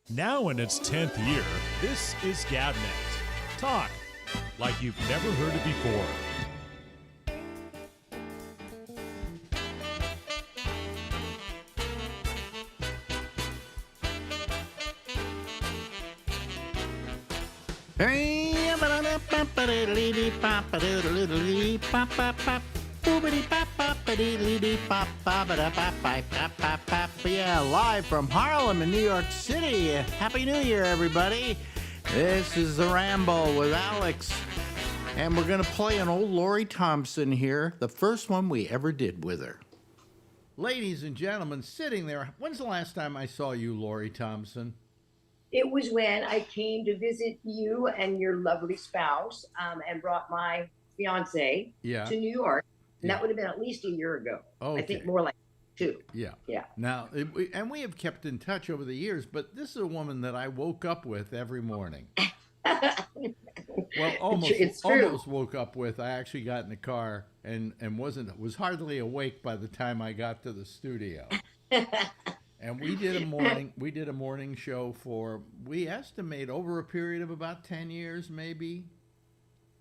Now in its 10th year, this is Gabnet. Talk like you've never heard it before. Yeah, live from Harlem in New York City. Happy New Year, everybody. This is the Ramble with Alex. And we're going to play an old Lori Thompson here, the first one we ever did with her. Ladies and gentlemen, sitting there, when's the last time I saw you, Lori Thompson? It was when I came to visit you and your lovely spouse and brought my fiance to New York. And that would have been at least a year ago. Okay. I think more like 2. Yeah. Yeah. Now, and we have kept in touch over the years, but this is a woman that I woke up with every morning. Well, almost woke up with. I actually got in the car and was hardly awake by the time I got to the studio. And we did a morning show for, we estimate, over a period of about 10 years, maybe.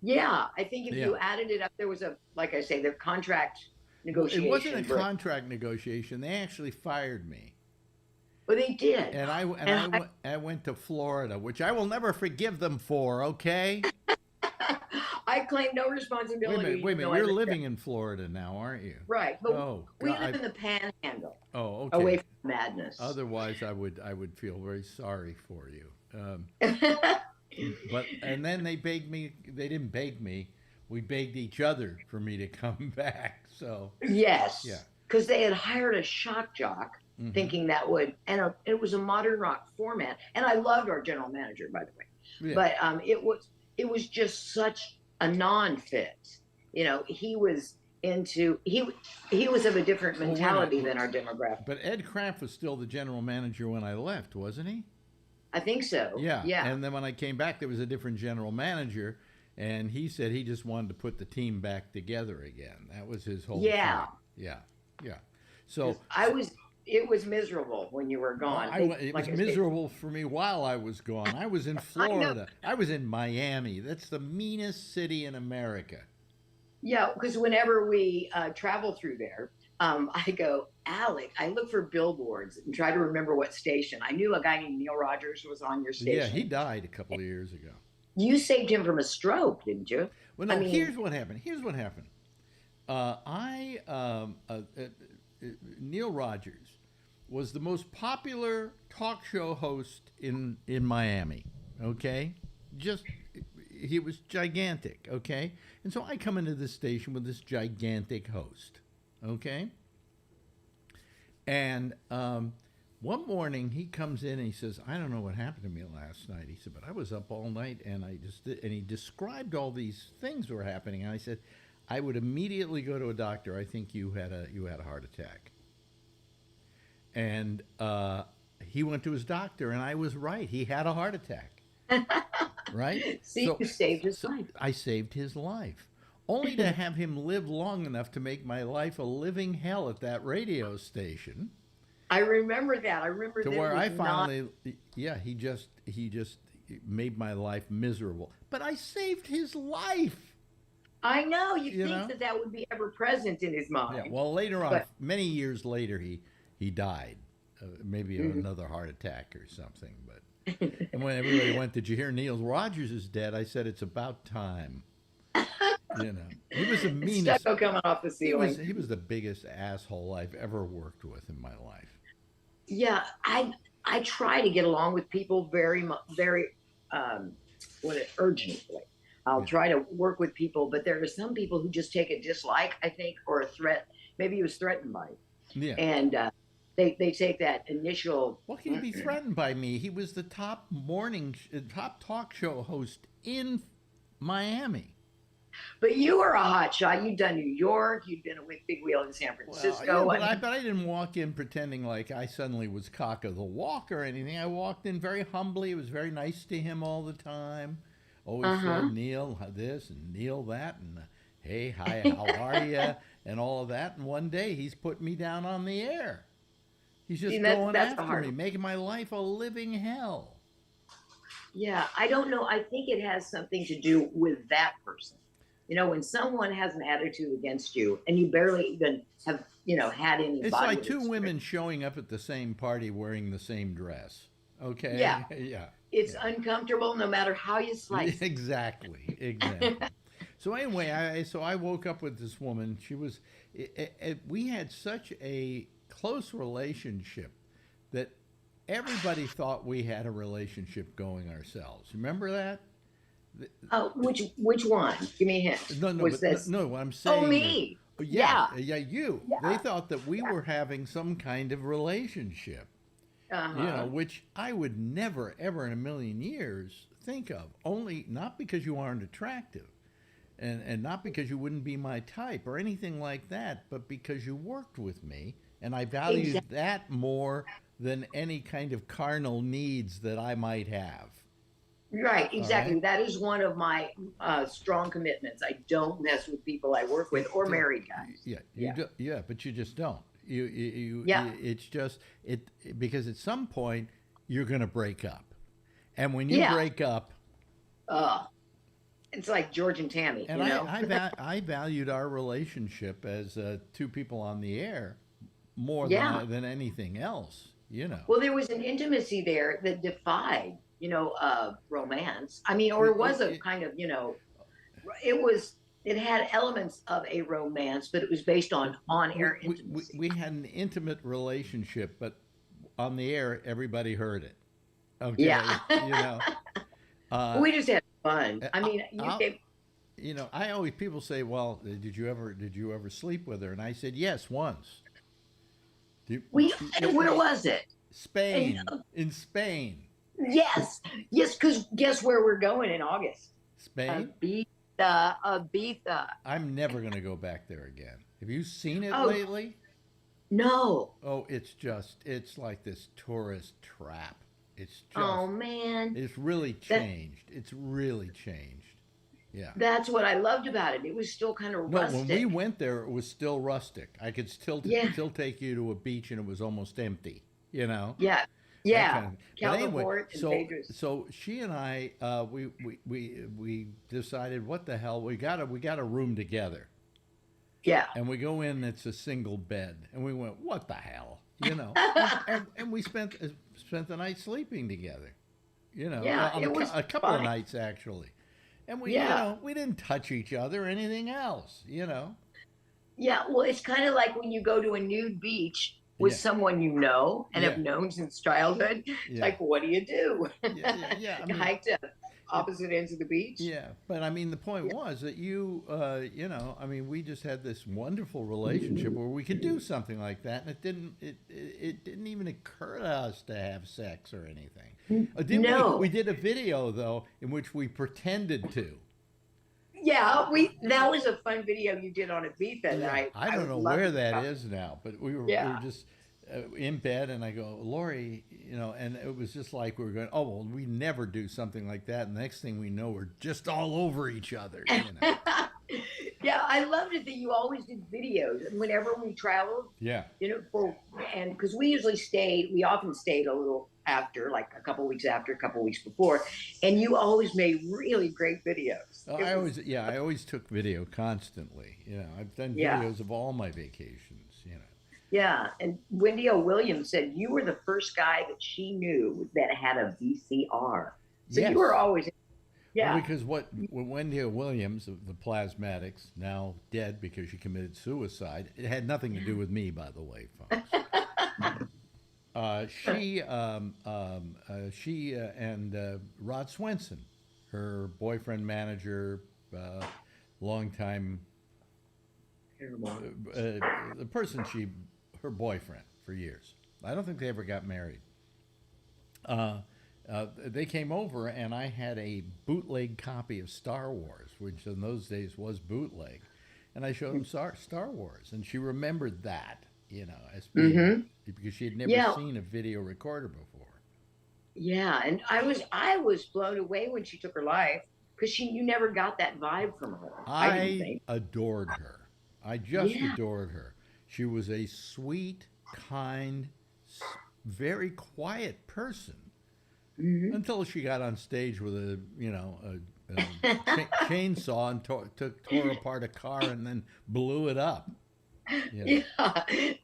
Yeah, I think if you added it up, there was like I say, the contract negotiation. It wasn't a contract negotiation. They actually fired me. Well, they did. And I went to Florida, which I will never forgive them for, okay? I claim no responsibility. Wait a minute. You're living in Florida now, aren't you? Right. But we live in the panhandle. Oh, okay. Away from madness. Otherwise, I would feel very sorry for you. And then they begged me. They didn't beg me. We begged each other for me to come back. So yes, yeah, because they had hired a shock jock, thinking that would, and it was a modern rock format. And I loved our general manager, by the way, but it was just such a non-fit. You know, he was of a different mentality than our demographic. But Ed Kraft was still the general manager when I left, wasn't he? I think so. Yeah. And then when I came back, there was a different general manager, and he said he just wanted to put the team back together again. That was his whole thing. Yeah. So it was miserable when you were gone. It was miserable for me while I was gone. I was in Florida. I was in Miami. That's the meanest city in America. Yeah, because whenever we travel through there, I go, Alec, I look for billboards and try to remember what station. I knew a guy named Neil Rogers was on your station. Yeah, he died a couple of years ago. You saved him from a stroke, didn't you? Well, no, here's what happened. Neil Rogers was the most popular talk show host in Miami, okay? He was gigantic, okay? And so I come into this station with this gigantic host, okay? And one morning he comes in and he says, I don't know what happened to me last night. He said, but I was up all night and he described all these things were happening. And I said, I would immediately go to a doctor. I think you had a heart attack. And he went to his doctor, and I was right. He had a heart attack. Right? See, you saved his life. I saved his life. Only to have him live long enough to make my life a living hell at that radio station. I remember that. I remember to where I finally, he just made my life miserable. But I saved his life. I know. You think that would be ever present in his mind. Yeah. Well, later on, many years later, he died. Maybe another heart attack or something. But and when everybody went, did you hear Neil Rogers is dead? I said, it's about time. He was the meanest. Stucco coming off the ceiling. He was the biggest asshole I've ever worked with in my life. Yeah, I try to get along with people very urgently. I'll try to work with people, but there are some people who just take a dislike, I think, or a threat. Maybe he was threatened by it. Yeah. And they take that initial. What can he be threatened by me? He was the top talk show host in Miami. But you were a hot shot. You'd done New York. You'd been a big wheel in San Francisco. Well, but I didn't walk in pretending like I suddenly was cock of the walk or anything. I walked in very humbly. It was very nice to him all the time. Always said Neil this and Neil that and hey, hi, how are you? And all of that. And one day he's put me down on the air. He's just going after me, making my life a living hell. Yeah, I don't know. I think it has something to do with that person. You know, when someone has an attitude against you and you barely even have, had any It's body like two women showing up at the same party wearing the same dress. Okay? Yeah. Yeah. It's uncomfortable no matter how you slice it. Exactly. So anyway, I woke up with this woman. She was, we had such a close relationship that everybody thought we had a relationship going ourselves. Remember that? Oh, which one? Give me a hint. No, no. What I'm saying. Oh, me. Yeah, you. Yeah. They thought that we were having some kind of relationship. Which I would never, ever in a million years think of. Only not because you aren't attractive, and not because you wouldn't be my type or anything like that, but because you worked with me, and I valued that more than any kind of carnal needs that I might have. Right, exactly. Right? That is one of my strong commitments. I don't mess with people I work with or married guys. Yeah, but you just don't. It's just because at some point you're going to break up, and when you break up, it's like George and Tammy. And I valued our relationship as two people on the air more than anything else. Well, there was an intimacy there that defied, romance. I mean, or it was a kind of, it had elements of a romance, but it was based on-air intimacy. We had an intimate relationship, but on the air, everybody heard it. Okay, yeah. We just had fun. I mean, I always people say, "Well, did you ever sleep with her?" And I said, "Yes, once." Where was it? Spain. In Spain. Yes, because guess where we're going in August? Spain. Ibiza. I'm never going to go back there again. Have you seen it lately? No. Oh, it's like this tourist trap. It's just, oh man, it's really changed. It's really changed. Yeah. That's what I loved about it. It was still kind of rustic. No, when we went there, it was still rustic. I could still take you to a beach, and it was almost empty. Yeah. But anyway, so she and I, we decided, what the hell, we got a room together. Yeah. And we go in, it's a single bed, and we went, what the hell, and we spent the night sleeping together, Yeah, it was a couple of nights actually, and we didn't touch each other or anything else, Yeah, well, it's kind of like when you go to a nude beach with someone and have known since childhood. Like, what do? Yeah. I mean, hike to opposite ends of the beach. Yeah, but I mean, the point was that we just had this wonderful relationship where we could do something like that, and it didn't even occur to us to have sex or anything. We did a video though in which we pretended to. Yeah, that was a fun video you did on Ibiza night. I don't know where that is now, but we were just in bed, and I go, Lori, and it was just like we were going, oh, well, we never do something like that. And the next thing we know, we're just all over each other. Yeah, I loved it that you always did videos. And whenever we traveled, and because we often stayed a little after, like a couple weeks after, a couple weeks before, and you always made really great videos. I always took video constantly. I've done videos of all my vacations. Yeah, and Wendy O. Williams said you were the first guy that she knew that had a VCR. So you were always. Yeah. Well, because what Wendy O. Williams of the Plasmatics, now dead because she committed suicide, it had nothing to do with me, by the way, folks. She and Rod Swenson, her boyfriend, manager, longtime, the person her boyfriend for years. I don't think they ever got married. They came over, and I had a bootleg copy of Star Wars, which in those days was bootleg, and I showed them Star Wars, and she remembered that, as being, because she had never seen a video recorder before. Yeah, and I was blown away when she took her life, because you never got that vibe from her. I adored her. I just adored her. She was a sweet, kind, very quiet person until she got on stage with a chainsaw and tore apart a car and then blew it up. Yeah.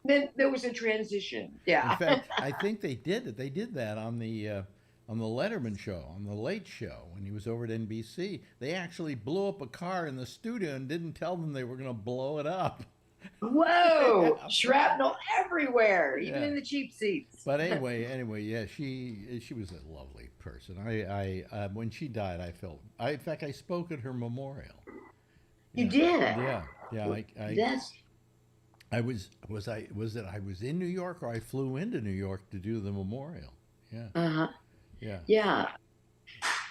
Then there was a transition. Yeah. In fact, I think they did it. They did that on the Letterman show, on the Late Show, when he was over at NBC. They actually blew up a car in the studio and didn't tell them they were going to blow it up. Whoa! Shrapnel everywhere, even in the cheap seats. But anyway, yeah, she was a lovely person. I when she died, in fact, I spoke at her memorial. You did? Yeah. I was in New York, or I flew into New York to do the memorial. Yeah. Yeah.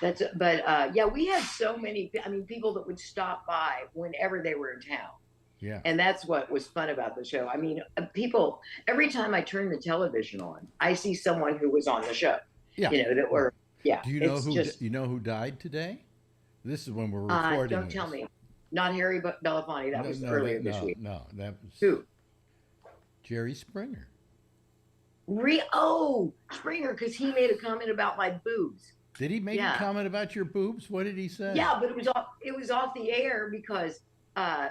We had so many, people that would stop by whenever they were in town. Yeah. And that's what was fun about the show. I mean, people, every time I turn the television on, I see someone who was on the show. Yeah. That were, Do you know who died today? This is when we're recording. Don't tell me. Not Harry Belafonte. That was earlier this week. No, that was who? Jerry Springer. Springer, because he made a comment about my boobs. Did he make a comment about your boobs? What did he say? Yeah, but it was off the air because I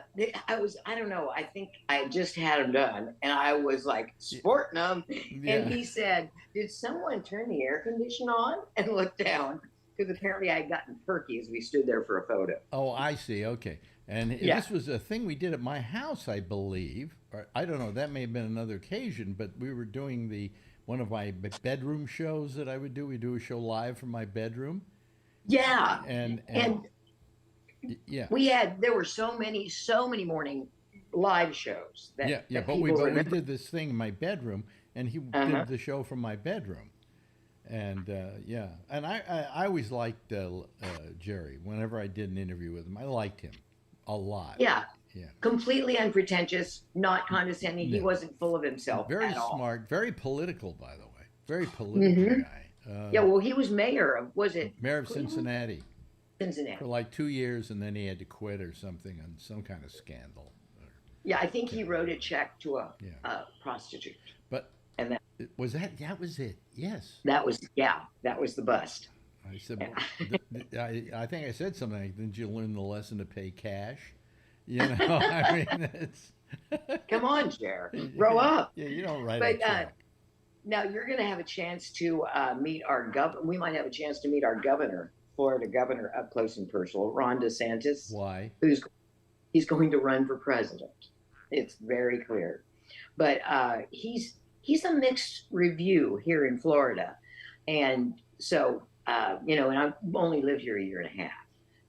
don't know, I think I just had them done and I was like sporting them. Yeah. And he said, did someone turn the air conditioner on? And looked down, because apparently I had gotten perky as we stood there for a photo. Oh, I see. Okay. And this was a thing we did at my house, I believe. Or, I don't know, that may have been another occasion, but we were doing one of my bedroom shows that I would do. We do a show live from my bedroom. Yeah. And yeah, there were so many morning live shows that but we did this thing in my bedroom, and he did the show from my bedroom. And and I always liked Jerry. Whenever I did an interview with him, I liked him a lot. Yeah. Completely unpretentious, not condescending. No. He wasn't full of himself. Very smart, all. Very political, by the way. Very political guy. Well, he was mayor of Cincinnati. Cincinnati. For like 2 years, and then he had to quit or something on some kind of scandal. Yeah, I think he wrote a check to a prostitute. But and that was it. Yes. That was the bust. I said, I think I said something like, didn't you learn the lesson to pay cash? I mean, it's... Come on, Jer. Grow up. Yeah, you don't write But now you're going to have a chance to meet our governor. We might have a chance to meet our governor, Florida governor, up close and personal, Ron DeSantis. Why? He's going to run for president. It's very clear. But he's a mixed review here in Florida. And so, and I've only lived here a year and a half.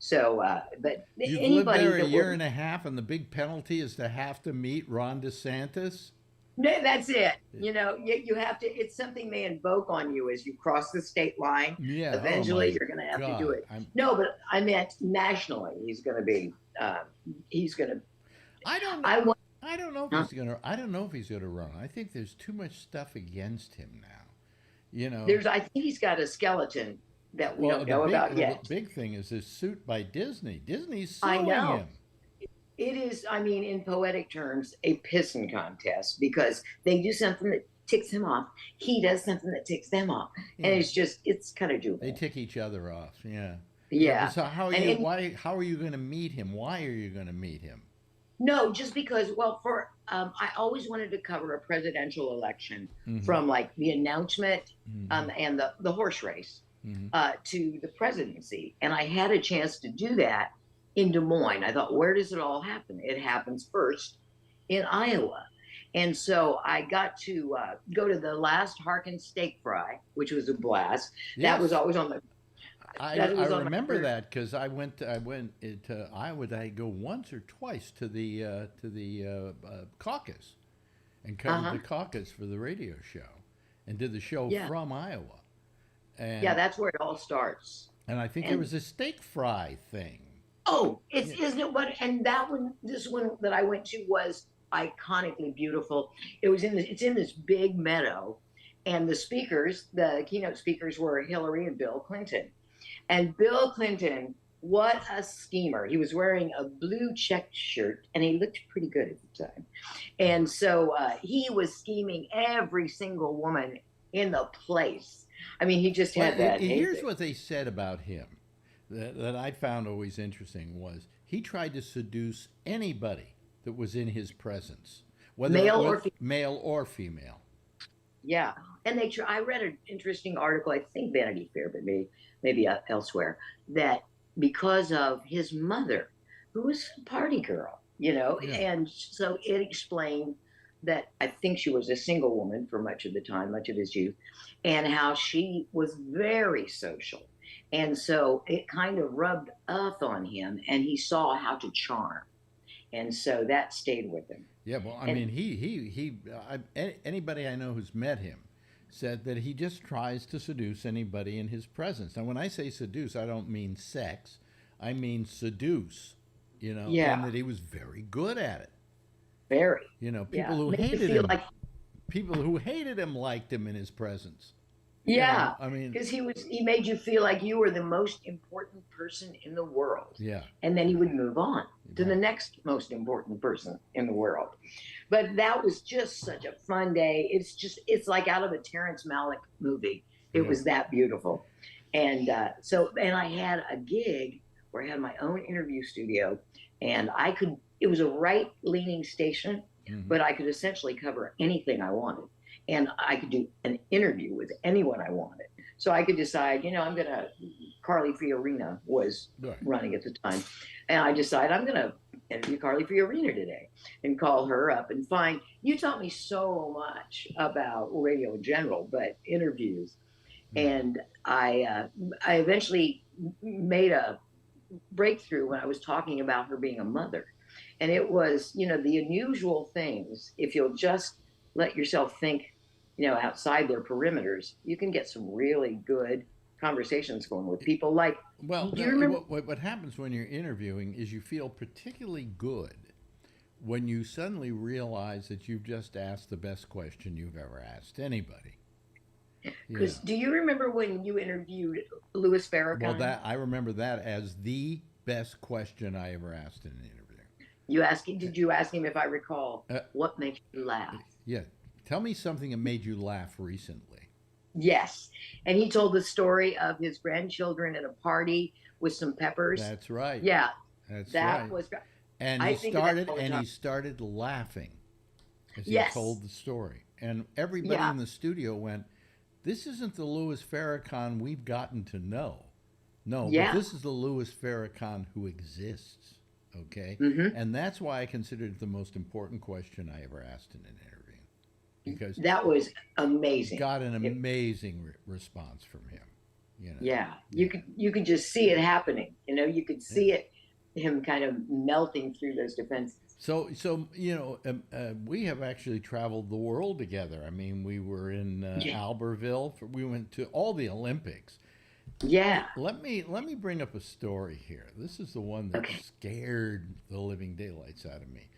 So, but you've lived there a year and a half, and the big penalty is to have to meet Ron DeSantis? No, that's it. You have to. It's something they invoke on you as you cross the state line. Yeah. Eventually, you're going to have to do it. No, but I meant nationally. He's going to be. He's going to. I don't know. I don't know if he's going to. I don't know if he's going to run. I think there's too much stuff against him now. I think he's got a skeleton that we don't know about yet. The big thing is this suit by Disney. Disney's suing him. It is, in poetic terms, a pissing contest, because they do something that ticks him off. He does something that ticks them off. Yeah. And it's kind of juvenile. They tick each other off, yeah. Yeah. So how are you going to meet him? Why are you going to meet him? No, just because, I always wanted to cover a presidential election from like the announcement and the horse race to the presidency. And I had a chance to do that in Des Moines. I thought, where does it all happen? It happens first in Iowa. And so I got to go to the last Harkin steak fry, which was a blast. Yes. That was always on the... I remember that because I went to Iowa. Did I go once or twice to the caucus and covered the caucus for the radio show and did the show from Iowa. And, that's where it all starts. And I think there was a steak fry thing. Oh, isn't it? And this one that I went to was iconically beautiful. It's in this big meadow, and the keynote speakers were Hillary and Bill Clinton. And Bill Clinton What a schemer. He was wearing a blue checked shirt and he looked pretty good at the time. And so he was scheming every single woman in the place. I mean, he just Well, had that. here's what they said about him that I found always interesting was he tried to seduce anybody that was in his presence, whether male or female. Yeah, and I read an interesting article. I think Vanity Fair, but maybe elsewhere, that because of his mother, who was a party girl, Yeah. and so it explained that I think she was a single woman for much of the time, much of his youth, and how she was very social. And so it kind of rubbed off on him, and he saw how to charm. And so that stayed with him. Yeah, well, I mean, anybody I know who's met him said that he just tries to seduce anybody in his presence. Now, when I say seduce, I don't mean sex. I mean seduce, Yeah. and that he was very good at it. Very. People who hated him, people who hated him liked him in his presence. Yeah, I mean, because he made you feel like you were the most important person in the world. Yeah. And then he would move on to the next most important person in the world. But that was just such a fun day. It's like out of a Terrence Malick movie. It was that beautiful. And and I had a gig where I had my own interview studio, and it was a right-leaning station, but I could essentially cover anything I wanted. And I could do an interview with anyone I wanted. So I could decide, Carly Fiorina was running at the time. And I decided I'm going to interview Carly Fiorina today and call her up and you taught me so much about radio in general, but interviews. And I eventually made a breakthrough when I was talking about her being a mother. And it was, the unusual things, if you'll just let yourself think, outside their perimeters, you can get some really good conversations going with people. Like, do you remember? What happens when you're interviewing is you feel particularly good when you suddenly realize that you've just asked the best question you've ever asked anybody. Because do you remember when you interviewed Louis Farrakhan? Well, I remember that as the best question I ever asked in an interview. Did you ask him, if I recall, what makes you laugh? Yeah. Tell me something that made you laugh recently. Yes. And he told the story of his grandchildren at a party with some peppers. That's right. Yeah. That was. And he started laughing as he told the story. And everybody in the studio went, this isn't the Louis Farrakhan we've gotten to know. No, but this is the Louis Farrakhan who exists. Okay? Mm-hmm. And that's why I considered it the most important question I ever asked in an interview. Because that was amazing. Got an amazing response from him. Yeah, you could just see it happening. You could see him kind of melting through those defenses. So we have actually traveled the world together. I mean, we were in Albertville. We went to all the Olympics. Yeah. Let me bring up a story here. This is the one that scared the living daylights out of me.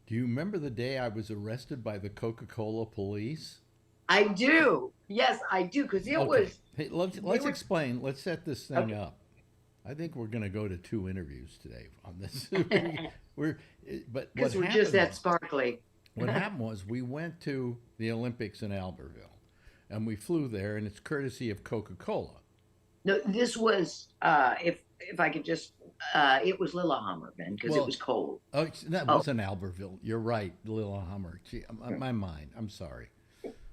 Do you remember the day I was arrested by the Coca-Cola police? I do. Yes, I do, because it was. Hey, let's explain. Let's set this thing up. I think we're going to go to 2 interviews today on this. Because we're just that sparkly. What happened was we went to the Olympics in Albertville, and we flew there, and it's courtesy of Coca-Cola. No, this was if I could just. It was Lillehammer, Ben, because it was cold. Oh, that wasn't Albertville. You're right, Lillehammer. Gee, my mind. I'm sorry.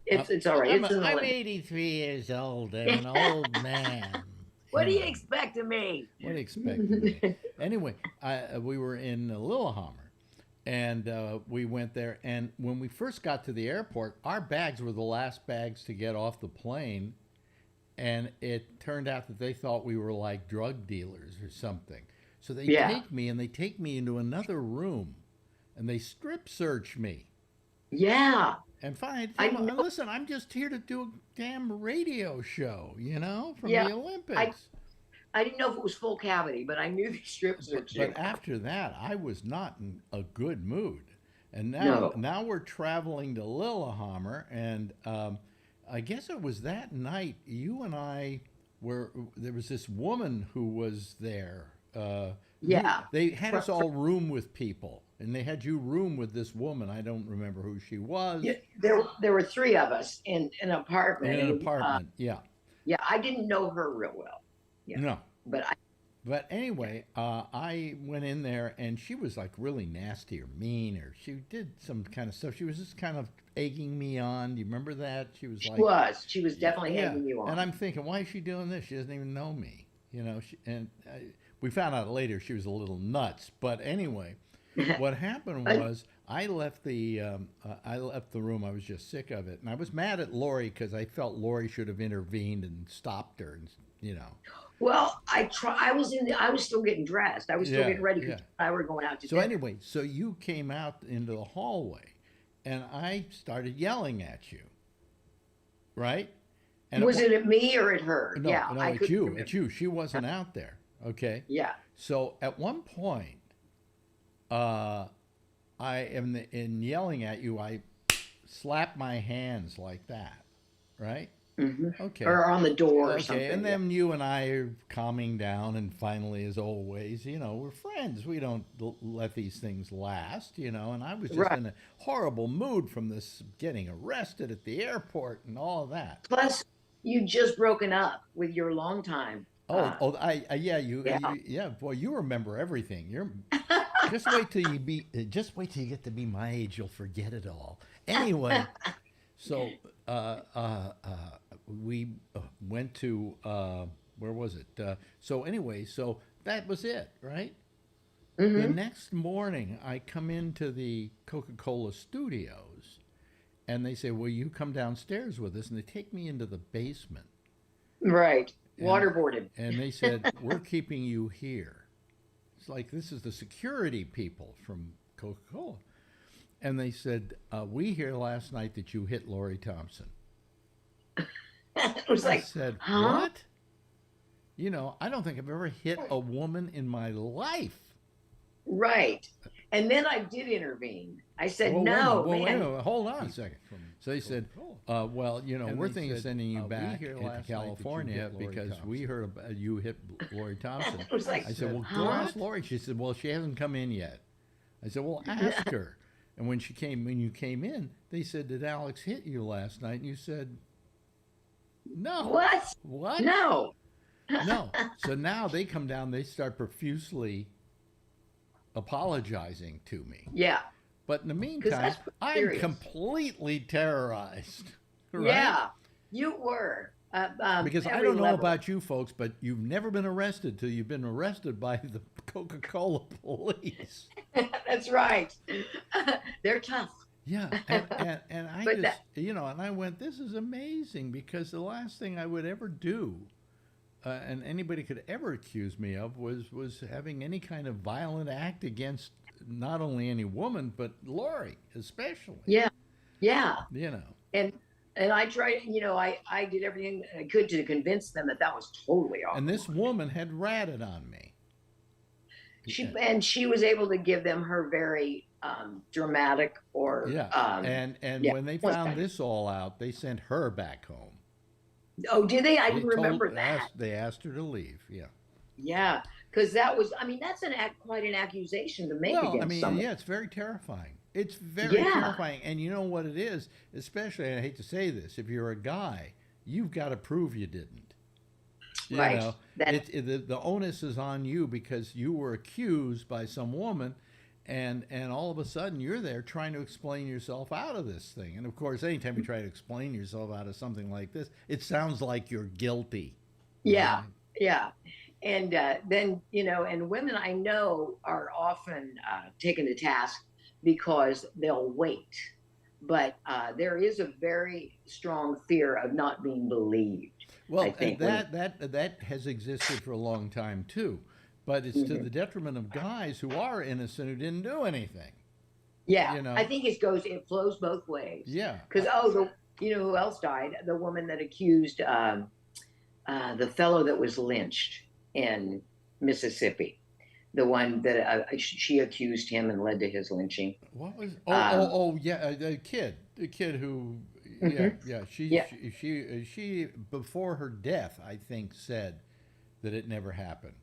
It's all right. I'm 83 years old. I'm an old man. What do you expect of me? What do you expect of me? Anyway, we were in Lillehammer, and we went there. And when we first got to the airport, our bags were the last bags to get off the plane. And it turned out that they thought we were like drug dealers or something. So they take me into another room, and they strip search me. Yeah. And fine, listen, I'm just here to do a damn radio show, from the Olympics. I didn't know if it was full cavity, but I knew the strip search. But after that, I was not in a good mood. And now we're traveling to Lillehammer, and I guess it was that night you and I there was this woman who was there. Yeah. They had us all room with people, and they had you room with this woman. I don't remember who she was. Yeah, there were three of us in an apartment. In an apartment, yeah. Yeah, I didn't know her real well. Yeah. No. But But anyway, I went in there, and she was like really nasty or mean, or she did some kind of stuff. She was just kind of egging me on. Do you remember that? She was like, she was definitely egging you on. And I'm thinking, why is she doing this? She doesn't even know me, we found out later she was a little nuts. But anyway, what happened was I left the room. I was just sick of it, and I was mad at Lori because I felt Lori should have intervened and stopped her, and Well, I was still getting dressed. I was still getting ready because I were going out to dinner. Anyway, so you came out into the hallway, and I started yelling at you, right? And was it at me or at her? No, yeah, no, it's you. It's you. She wasn't out there. Okay. Yeah. So at one point, I am in yelling at you. I slap my hands like that, right? Mm-hmm. Okay. Or on the door or something. Okay, and then you and I are calming down, and finally, as always, we're friends. We don't let these things last, and I was just in a horrible mood from this getting arrested at the airport and all of that. Plus, you just broken up with your longtime. Boy, you remember everything. Just wait till you get to be my age, you'll forget it all. Anyway, so we went to where was it? So that was it, right? Mm-hmm. The next morning, I come into the Coca-Cola studios, and they say, "Well, you come downstairs with us," and they take me into the basement. Right. Waterboarded. And they said, "We're keeping you here." It's like, this is the security people from Coca-Cola. And they said, "We hear last night that you hit Lori Thompson." It was I said, "What?" I don't think I've ever hit a woman in my life. Right. And then I did intervene. I said, "No, man." Hold on a second. So they said, "Well, we're thinking of sending you back to California because we heard about you hit Lori Thompson." It was like, I said, "Well, go ask Lori." She said, "Well, she hasn't come in yet." I said, "Well, ask her." And when you came in, they said, "Did Alex hit you last night?" And you said, "No." What? What? No. No. So now they come down, they start profusely apologizing to me. Yeah. But in the meantime, I'm completely terrorized. Right? Yeah, you were. Because I don't know about you folks, but you've never been arrested till you've been arrested by the Coca-Cola police. That's right. They're tough. Yeah, and I and I went, this is amazing, because the last thing I would ever do, and anybody could ever accuse me of, was having any kind of violent act against not only any woman, but Lori especially. Yeah, yeah. And I tried, I did everything I could to convince them that was totally off. And this woman had ratted on me. She was able to give them her very dramatic or when they found this all out, they sent her back home. Oh, did they? I didn't remember that. They asked her to leave. Yeah. Yeah, because that's quite an accusation to make against someone. Yeah, it's very terrifying. It's very terrifying. And you know what it is? Especially, and I hate to say this, if you're a guy, you've got to prove you didn't. Right. The onus is on you because you were accused by some woman, and all of a sudden you're there trying to explain yourself out of this thing. And of course, anytime you try to explain yourself out of something like this, it sounds like you're guilty. Yeah, right? Yeah. And then, and women I know are often taken to task because they'll wait. But there is a very strong fear of not being believed. Well, I think that has existed for a long time too, but it's to the detriment of guys who are innocent, who didn't do anything. Yeah, I think it flows both ways. Yeah, because who else died? The woman that accused the fellow that was lynched in Mississippi, the one that she accused him and led to his lynching. What was? The kid who. She before her death, I think, said that it never happened.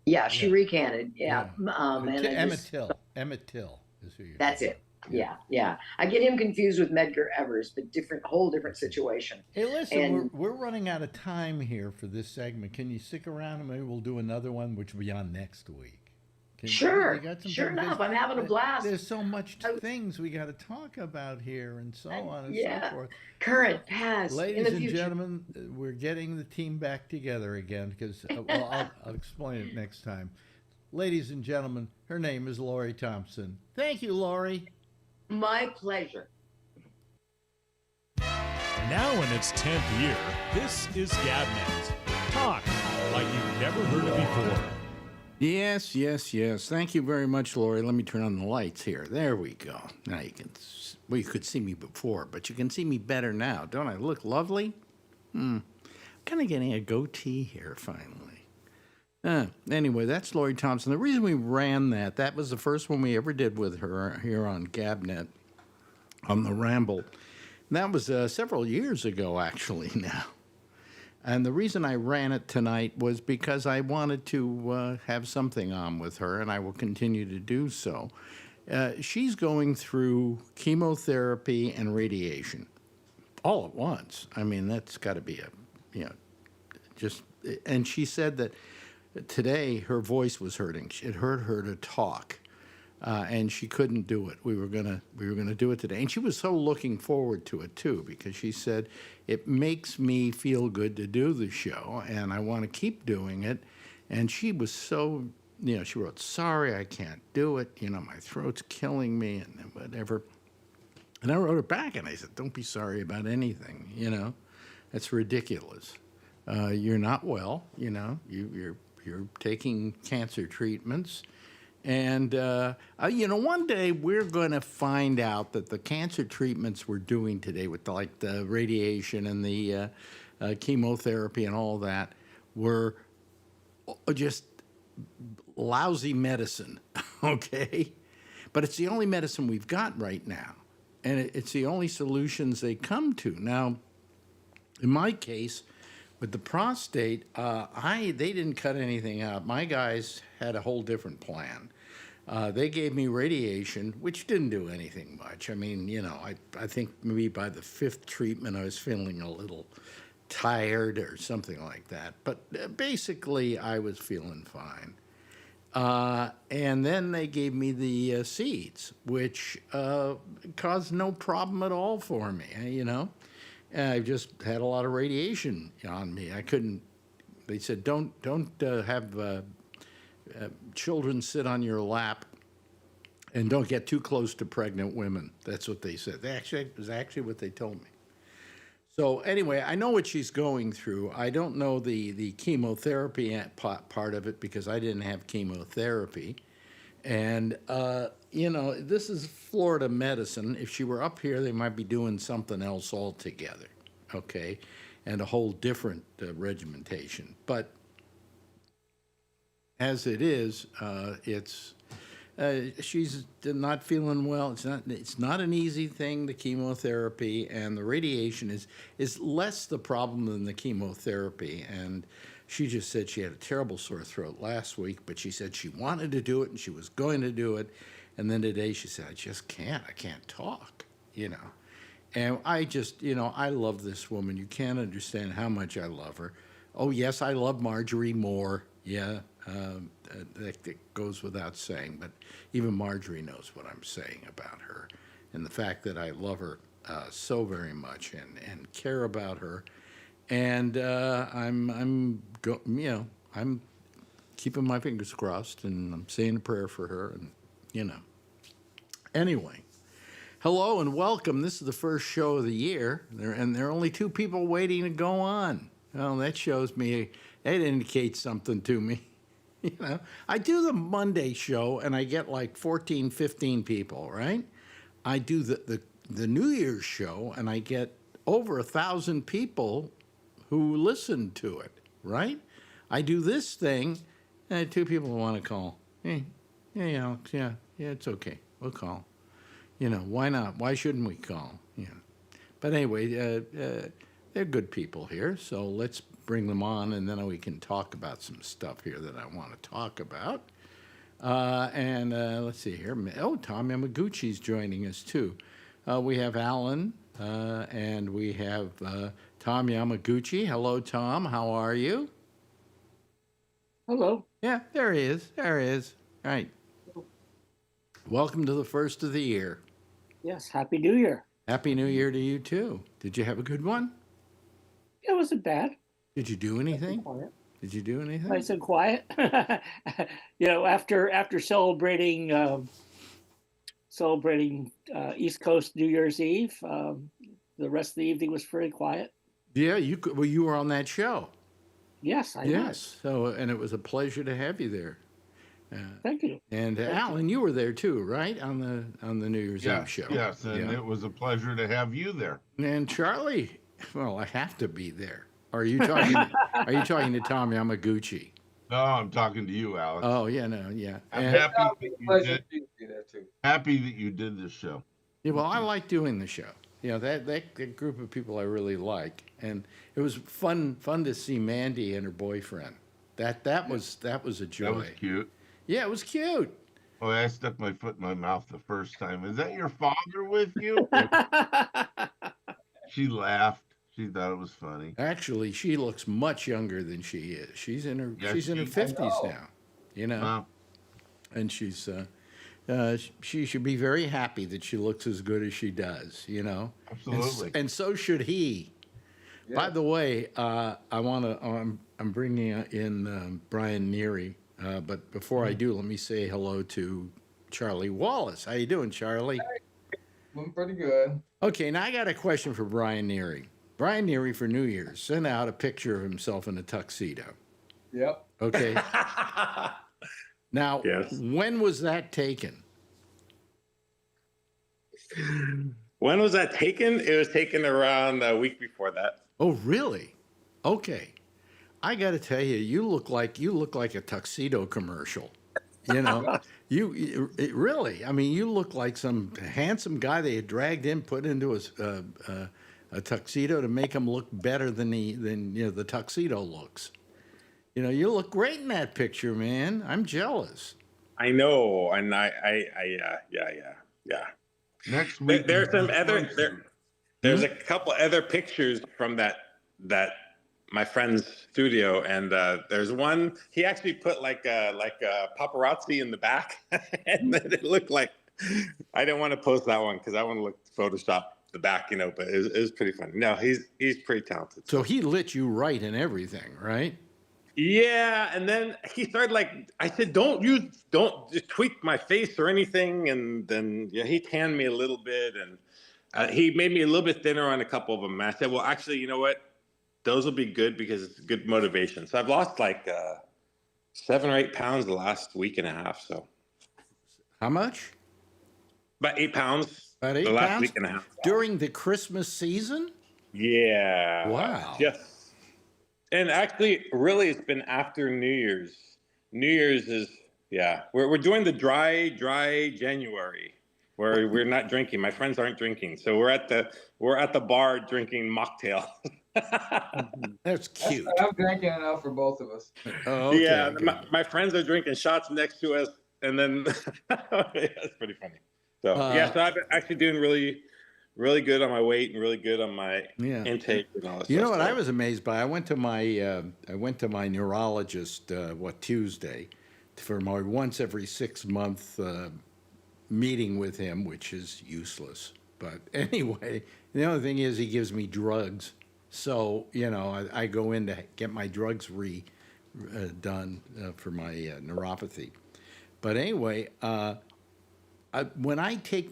Yeah, she recanted. Yeah. Emmett Till. Emmett Till is who you're That's talking it. Yeah. I get him confused with Medgar Evers, but whole different situation. Hey, listen, And we're running out of time here for this segment. Can you stick around and maybe we'll do another one, which will be on next week? Sure, sure enough, I'm having a blast. There's so much things we got to talk about here, and so on and so forth. Current, past, ladies and gentlemen, we're getting the team back together again because I'll explain it next time. Ladies and gentlemen, her name is Lori Thompson. Thank you, Lori. My pleasure. Now in its 10th year, this is GabNet. Talk like you've never heard it before. Yes. Thank you very much, Lori. Let me turn on the lights here. There we go. Now you can, well, you could see me before, but you can see me better now. Don't I look lovely? Kind of getting a goatee here, finally. Anyway, that's Lori Thompson. The reason we ran that was the first one we ever did with her here on GabNet, on the Ramble. And that was several years ago, actually, now. And the reason I ran it tonight was because I wanted to have something on with her, and I will continue to do so. She's going through chemotherapy and radiation all at once. I mean, that's got to be and she said that today her voice was hurting. It hurt her to talk. And she couldn't do it. We were gonna do it today, and she was so looking forward to it too, because she said it makes me feel good to do the show, and I want to keep doing it. And she was so, she wrote, "Sorry, I can't do it. My throat's killing me," and whatever. And I wrote her back, and I said, "Don't be sorry about anything. That's ridiculous. You're not well. You're taking cancer treatments." And, one day we're going to find out that the cancer treatments we're doing today with the radiation and the chemotherapy and all that were just lousy medicine, okay? But it's the only medicine we've got right now. And it's the only solutions they come to. Now, in my case, with the prostate, they didn't cut anything out. My guys had a whole different plan. They gave me radiation, which didn't do anything much. I mean, I think maybe by the 5th treatment I was feeling a little tired or something like that. But basically, I was feeling fine. And then they gave me the seeds, which caused no problem at all for me, I just had a lot of radiation on me. I couldn't. They said, don't have children sit on your lap, and don't get too close to pregnant women. That's what they said. It was actually what they told me. So anyway, I know what she's going through. I don't know the chemotherapy part of it because I didn't have chemotherapy. And, this is Florida medicine. If she were up here, they might be doing something else altogether, okay, and a whole different regimentation. But as it is, she's not feeling well. It's not an easy thing, the chemotherapy, and the radiation is less the problem than the chemotherapy. And she just said she had a terrible sore throat last week, but she said she wanted to do it and she was going to do it. And then today she said, I can't talk, And I just, I love this woman. You can't understand how much I love her. Oh, yes, I love Marjorie more. Yeah, that goes without saying. But even Marjorie knows what I'm saying about her. And the fact that I love her so very much and care about her. And I'm keeping my fingers crossed, and I'm saying a prayer for her, and Anyway, hello and welcome. This is the first show of the year, and there are only 2 people waiting to go on. Well, that shows me, that indicates something to me. I do the Monday show, and I get like 14, 15 people, right? I do the New Year's show, and I get over 1,000 people who listen to it, right? I do this thing, and 2 people want to call. Hey, Alex, yeah, it's okay. We'll call. Why not? Why shouldn't we call? But anyway, they're good people here, so let's bring them on, and then we can talk about some stuff here that I want to talk about. Let's see here. Oh, Tom Yamaguchi's joining us too. We have Alan and we have Tom Yamaguchi. Hello, Tom. How are you? Hello. Yeah, there he is. There he is. Right. Welcome to the first of the year. Yes, Happy New Year. Happy New Year to you too. Did you have a good one? It wasn't bad. Did you do anything? Quiet. Did you do anything? Nice and quiet. After celebrating East Coast New Year's Eve, the rest of the evening was pretty quiet. Yeah, you were on that show. Yes, I Yes. was. So, and it was a pleasure to have you there. Thank you. And Alan, you were there too, right? On the New Year's Eve show. Yes, and it was a pleasure to have you there. And Charlie, well, I have to be there. Are you talking? Are you talking to Tom Yamaguchi? No, I'm talking to you, Alex. Oh yeah, no, yeah. I'm And- happy that you did this show. Yeah, well, I like doing the show. You know, that group of people I really like, and it was fun to see Mandy and her boyfriend. That was a joy. That was cute. Yeah, it was cute. Oh, I stuck my foot in my mouth the first time. Is that your father with you? She laughed. She thought it was funny. Actually, she looks much younger than she is. She's in her Yes, she's in her she- 50s now. You know, Wow. and she's she should be very happy that she looks as good as she does. You know, Absolutely. and so should he. Yeah. By the way, I'm bringing in Brian Neary, but before I do, let me say hello to Charlie Wallace. How you doing, Charlie? Doing pretty good. Okay, now I got a question for Brian Neary. Brian Neary for New Year's sent out a picture of himself in a tuxedo. Yep. Okay. Now, Yes. when was that taken? When was that taken? It was taken around a week before that. Oh, really? Okay. I got to tell you, you look like a tuxedo commercial. You know, really. I mean, you look like some handsome guy they had dragged in, put into a tuxedo to make him look better than the tuxedo looks. You know, you look great in that picture, man. I'm jealous. I know, and yeah. Next week. There's some other there's a couple other pictures from that my friend's studio, and there's one he actually put like a paparazzi in the back, and then it looked like I didn't want to post that one because I want to look Photoshop the back, you know, but it was pretty funny. No, he's pretty talented. So he lit you right and everything, right? Yeah, and then he started I said, don't just tweak my face or anything, and then he tanned me a little bit, and he made me a little bit thinner on a couple of them. And I said, well, actually, you know what? Those will be good because it's good motivation. So I've lost 7 or 8 pounds the last week and a half. So How much? about 8 pounds. About 8 the last pounds? week and a half. During the Christmas season? Yeah. Wow. Yes. And actually, really, it's been after New Year's. New Year's is, we're doing the dry January, where we're not drinking. My friends aren't drinking, so we're at the bar drinking mocktail. That's cute. I'm drinking enough for both of us. Oh, okay, Yeah, okay. my friends are drinking shots next to us, and then it's pretty funny. So so I've been actually doing really good on my weight and really good on my intake and all that You know stuff. what I was amazed by? I went to my neurologist Tuesday for my once every 6 month meeting with him, which is useless. But anyway, the only thing is he gives me drugs. So, you know, I go in to get my drugs done for my neuropathy. But anyway, when I get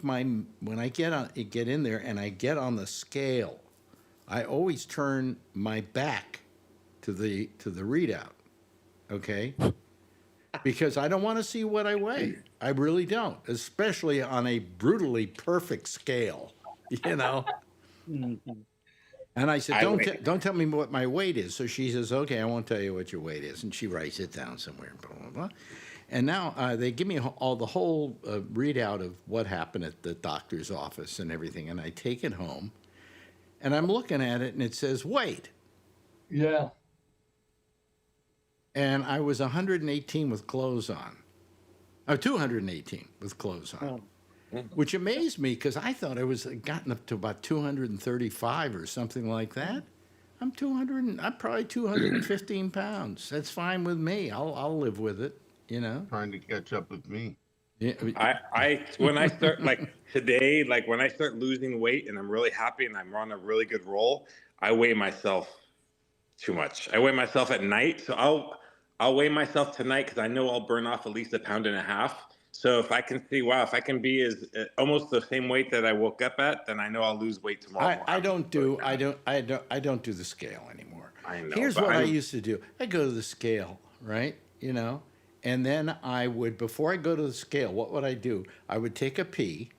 in there and I get on the scale, I always turn my back to the readout, okay? Because I don't want to see what I weigh. I really don't, especially on a brutally perfect scale, you know. And I said, don't tell me what my weight is. So she says, okay, I won't tell you what your weight is, and she writes it down somewhere. Blah blah blah. And now they give me the whole readout of what happened at the doctor's office and everything, and I take it home, and I'm looking at it, and it says weight. Yeah. and I was 118 with clothes on. Oh, 218 with clothes on. Which amazed me because I thought I was gotten up to about 235 or something like that. I'm probably 215 pounds. That's fine with me. I'll live with it, you know. Trying to catch up with me. Yeah. When I start like today, like when I start losing weight and I'm really happy and I'm on a really good roll, I weigh myself too much. I weigh myself at night, so I'll weigh myself tonight because I know I'll burn off at least 1.5 pounds. So if I can see, wow, if I can be as almost the same weight that I woke up at, then I know I'll lose weight tomorrow morning. I don't do the scale anymore. I know. Here's what I used to do. I go to the scale, right? You know, and then I would, before I go to the scale, what would I do? I would take a pee.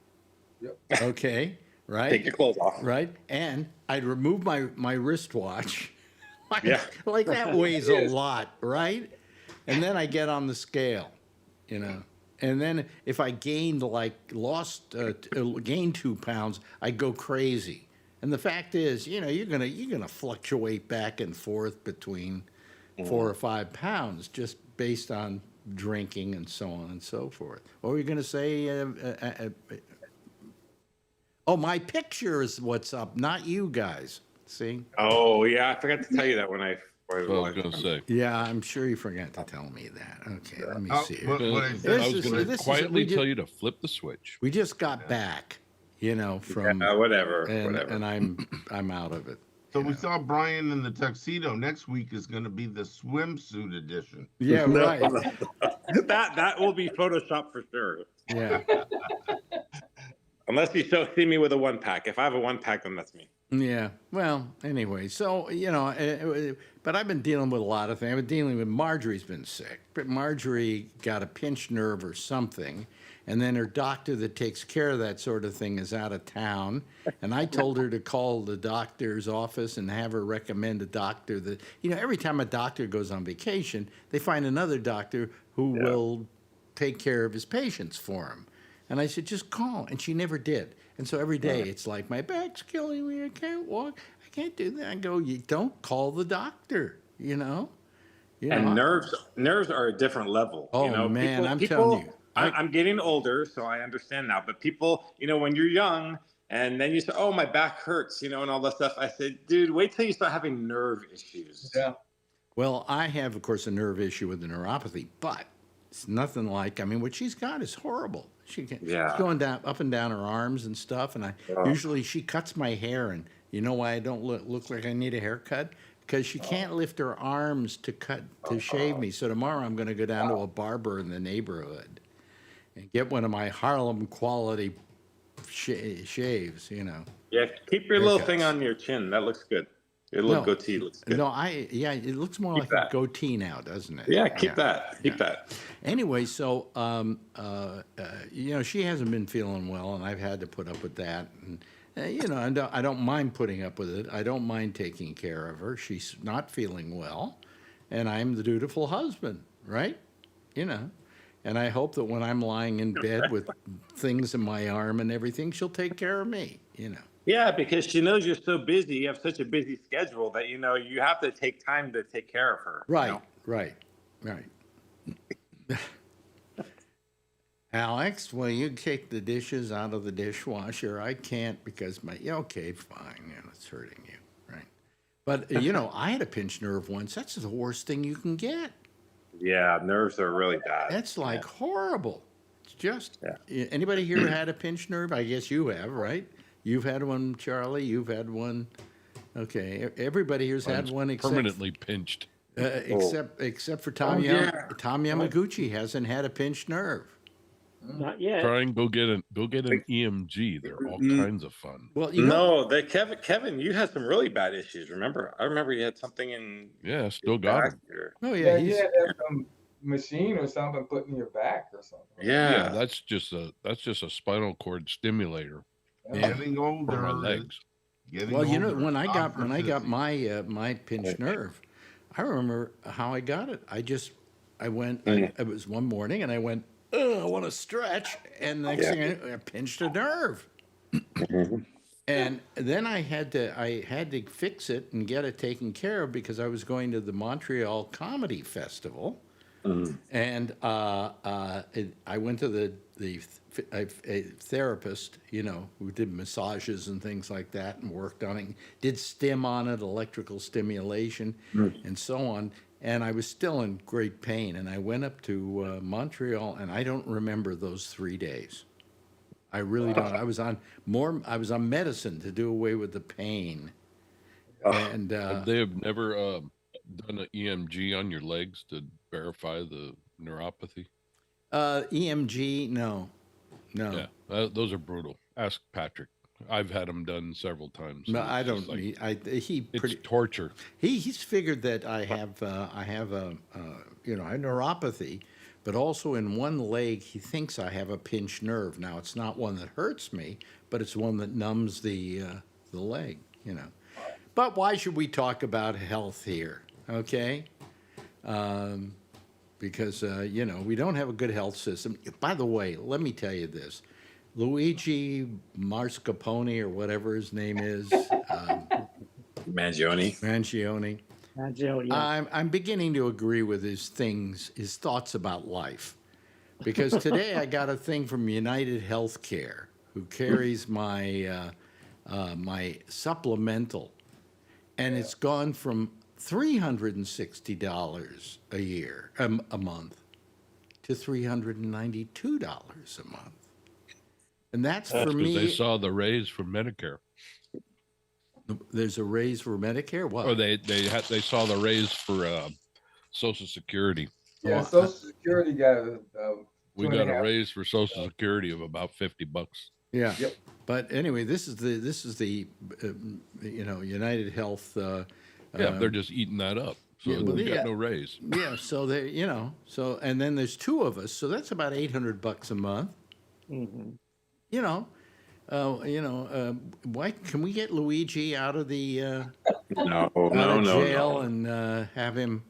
Yep. Okay, right? Take your clothes off. Right, and I'd remove my wristwatch. Yeah. Like that weighs a lot, right? And then I get on the scale, you know. And then if I gained gained 2 pounds, I go crazy. And the fact is, you know, you're gonna fluctuate back and forth between 4 or 5 pounds just based on drinking and so on and so forth. What were you gonna say? Oh, my picture is what's up, not you guys. See? Oh yeah, I forgot to tell you that when I. I was going to say. Yeah, I'm sure you forgot to tell me that. Okay, let me see. What I I said, was going to quietly tell you to flip the switch. We just got back, you know, from whatever. and I'm out of it. so we saw Brian in the tuxedo. Next week is going to be the swimsuit edition. Yeah, right. that will be Photoshop for sure. Yeah. Unless you see me with a 1-pack. If I have a 1-pack, then that's me. Yeah. Well, anyway, so, you know, but I've been dealing with a lot of things. I've been dealing with Marjorie's been sick. But Marjorie got a pinched nerve or something. And then her doctor that takes care of that sort of thing is out of town. And I told her to call the doctor's office and have her recommend a doctor that, you know, every time a doctor goes on vacation, they find another doctor who will take care of his patients for him. And I said, just call. And she never did. And so every day it's like, my back's killing me. I can't walk. I can't do that. I go, you don't call the doctor, you know? And nerves are a different level. Oh, you know? man, I'm telling you. I'm getting older, so I understand now. But people, you know, when you're young and then you say, oh, my back hurts, you know, and all that stuff. I said, dude, wait till you start having nerve issues. Yeah. Well, I have, of course, a nerve issue with the neuropathy, but it's nothing like, I mean, what she's got is horrible. She's going down, up and down her arms and stuff. And usually she cuts my hair. And you know why I don't look like I need a haircut? Because she can't lift her arms to shave me. So tomorrow I'm going to go down to a barber in the neighborhood and get one of my Harlem quality shaves, you know. Yeah, keep your little thing on your chin. That looks good. Your little goatee looks good. No, it looks more like a goatee now, doesn't it? Yeah, keep that. Keep that. Anyway, so you know, she hasn't been feeling well, and I've had to put up with that. And you know, I don't mind putting up with it. I don't mind taking care of her. She's not feeling well, and I'm the dutiful husband, right? You know, and I hope that when I'm lying in bed with things in my arm and everything, she'll take care of me. You know. Yeah, because she knows you're so busy. You have such a busy schedule that, you know, you have to take time to take care of her. Right, you know? right. Alex, will you take the dishes out of the dishwasher? I can't because okay, fine. Yeah, it's hurting you, right? But, you know, I had a pinched nerve once. That's the worst thing you can get. Yeah, nerves are really bad. That's like horrible. It's just, anybody here had a pinched nerve? I guess you have, right? You've had one, Charlie. You've had one. Okay, everybody here's had one except permanently pinched. Except for Tom Tom Yamaguchi hasn't had a pinched nerve. Not yet. Try and go get an EMG. They're all kinds of fun. Well, you know, Kevin, you had some really bad issues. Remember? I remember you had something in. Yeah, still got it. Oh yeah, you had to have some machine or something put in your back or something. Yeah, that's just a spinal cord stimulator. Getting older. For my legs. Well, you know, when I got my pinched nerve, I remember how I got it. I went. It was one morning, and I went, I want to stretch, and the next thing I pinched a nerve. And then I had to fix it and get it taken care of because I was going to the Montreal Comedy Festival, and I went to a therapist, who did massages and things like that, and worked on it, did stim on it, electrical stimulation, and so on. And I was still in great pain, and I went up to Montreal, and I don't remember those 3 days. I really don't. I was on medicine to do away with the pain. And they have never done an EMG on your legs to verify the neuropathy. EMG, no. Yeah, those are brutal. Ask Patrick. I've had them done several times. No, I don't need. It's torture. He's figured that I have a neuropathy, but also in one leg he thinks I have a pinched nerve. Now it's not one that hurts me, but it's one that numbs the leg. But why should we talk about health here? Okay. Because we don't have a good health system. By the way, let me tell you this. Luigi Mascarpone, or whatever his name is, Mangione. I'm beginning to agree with his thoughts about life, because today I got a thing from United Healthcare, who carries my my supplemental, and it's gone from $360 a month to $392 a month. And that's for me. They saw the raise for Medicare. There's a raise for Medicare? What? Or they saw the raise for Social Security. Yeah, Social Security got we got a raise for Social Security of about $50. Yeah. Yep. But anyway, this is the United Health. They're just eating that up. So we got no raise. Yeah. So and then there's two of us, so that's about $800 a month. Mm-hmm. Why can we get Luigi out of the jail and have him?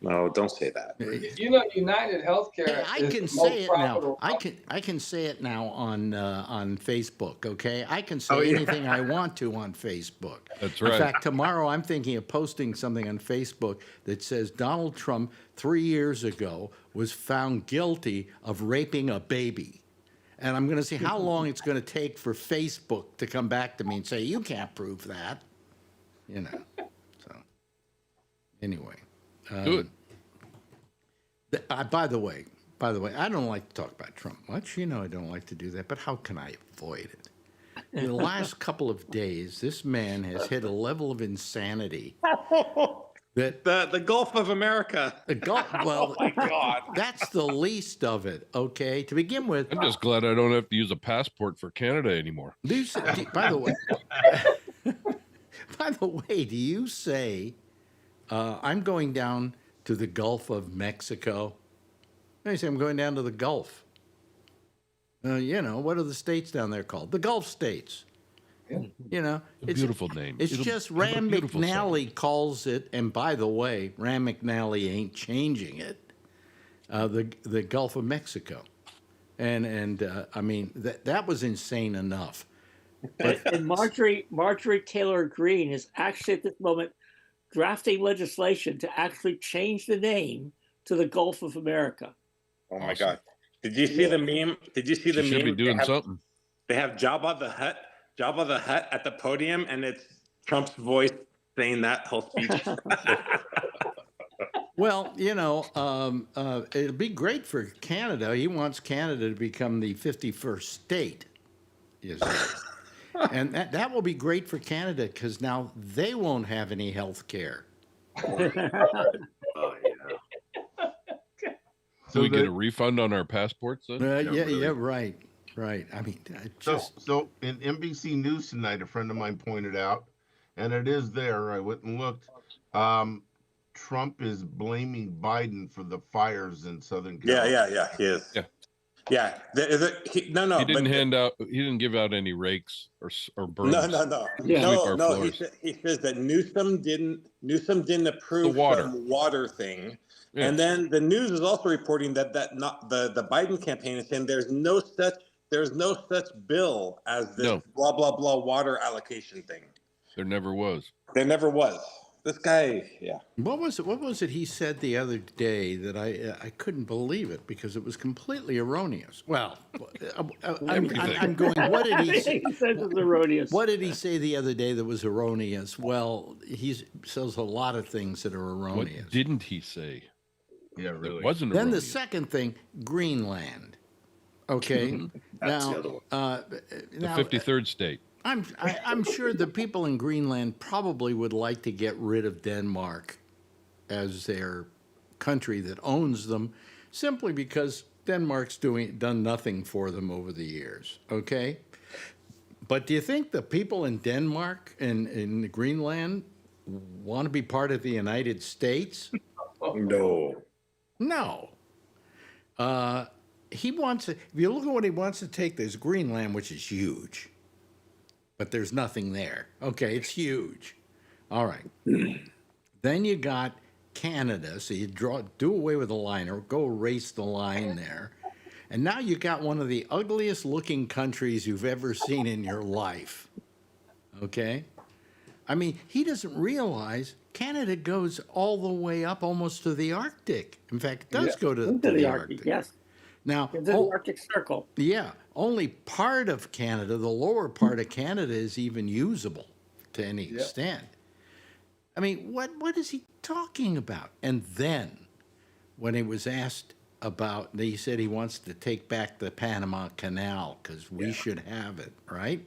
No, don't say that. United Healthcare. I can say it now. I can say it now on Facebook. Okay, I can say anything I want to on Facebook. That's right. In fact, tomorrow I'm thinking of posting something on Facebook that says Donald Trump 3 years ago was found guilty of raping a baby. And I'm going to see how long it's going to take for Facebook to come back to me and say, you can't prove that. So anyway. Good. By the way, I don't like to talk about Trump much. I don't like to do that. But how can I avoid it? In the last couple of days, this man has hit a level of insanity. That the Gulf of America. Well, oh my God, that's the least of it. Okay, to begin with, I'm just glad I don't have to use a passport for Canada anymore. By the way, do you say I'm going down to the Gulf of Mexico? I say I'm going down to the Gulf. What are the states down there called? The Gulf states. A beautiful name. It's just Rand McNally calls it, and by the way, Rand McNally ain't changing it. The Gulf of Mexico, and I mean that was insane enough. But and Marjorie Taylor Greene is actually at this moment drafting legislation to actually change the name to the Gulf of America. Oh my God! Did you see the meme? Did you see the meme? Should be doing something. They have Jabba the Hutt at the podium, and it's Trump's voice saying that whole speech. Well, it'll be great for Canada. He wants Canada to become the 51st state, and that will be great for Canada because now they won't have any health care. Oh, yeah. So we get a refund on our passports then? Right. I mean, so in NBC News tonight, a friend of mine pointed out, and it is there. I went and looked. Trump is blaming Biden for the fires in Southern California. Yeah, he is. Yeah. He didn't give out any rakes or brooms. No. He says that Newsom didn't approve the water thing. Yeah. And then the news is also reporting that the Biden campaign is saying there's no such there's no such bill as this No. blah blah blah water allocation thing. There never was. There never was. This guy, yeah. What was it he said the other day that I couldn't believe it because it was completely erroneous? Well, I'm going. What did he say? He says it's erroneous. What did he say the other day that was erroneous? Well, he says a lot of things that are erroneous. What didn't he say? Yeah, really. It wasn't Then erroneous. the second thing, Greenland. Okay, now, The 53rd state. I'm sure the people in Greenland probably would like to get rid of Denmark as their country that owns them, simply because Denmark's done nothing for them over the years. Okay, but do you think the people in Denmark and in Greenland want to be part of the United States? No. No. He wants to, if you look at what he wants to take, there's Greenland, which is huge, but there's nothing there. Okay, it's huge. All right. Then you got Canada, so you do away with the line or go erase the line there. And now you got one of the ugliest looking countries you've ever seen in your life. Okay? I mean, he doesn't realize Canada goes all the way up almost to the Arctic. In fact, it does go to the Arctic. Yes. Now, It's in the Arctic Circle. yeah, only part of Canada, the lower part of Canada, is even usable to any extent. I mean, what is he talking about? And then, when he was asked about, he said he wants to take back the Panama Canal because we should have it, right?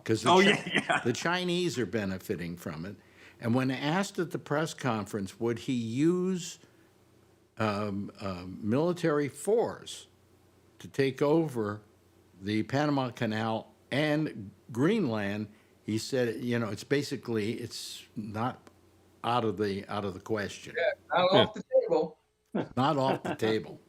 Because the Chinese are benefiting from it. And when asked at the press conference, would he use military force to take over the Panama Canal and Greenland, he said, it's not out of the question. Yeah, not off the table. Not off the table.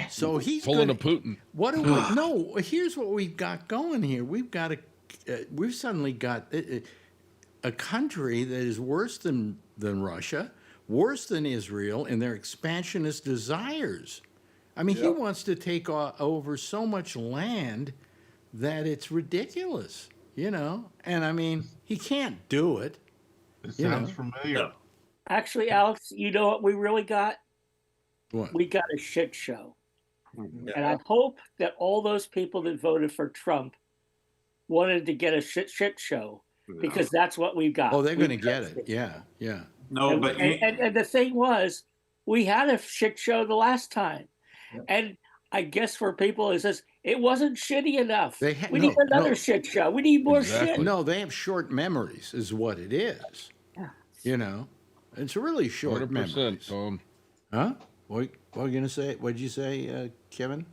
So he's Pulling a Putin. What do we? No, here's what we've got going here. We've suddenly got a country that is worse than Russia, worse than Israel in their expansionist desires. I mean, he wants to take over so much land that it's ridiculous, And I mean, he can't do it. It sounds familiar. Actually, Alex, you know what we really got? What? We got a shit show. And I hope that all those people that voted for Trump wanted to get a shit show, because that's what we've got. Oh, they're going to get it. Yeah. No, and, but and the thing was, we had a shit show the last time. And I guess for people, it says it wasn't shitty enough. We need another shit show. We need more shit. No, they have short memories, is what it is. Yeah. It's really short 100%, memories. Tom. Huh? What were you going to say? What did you say, Kevin?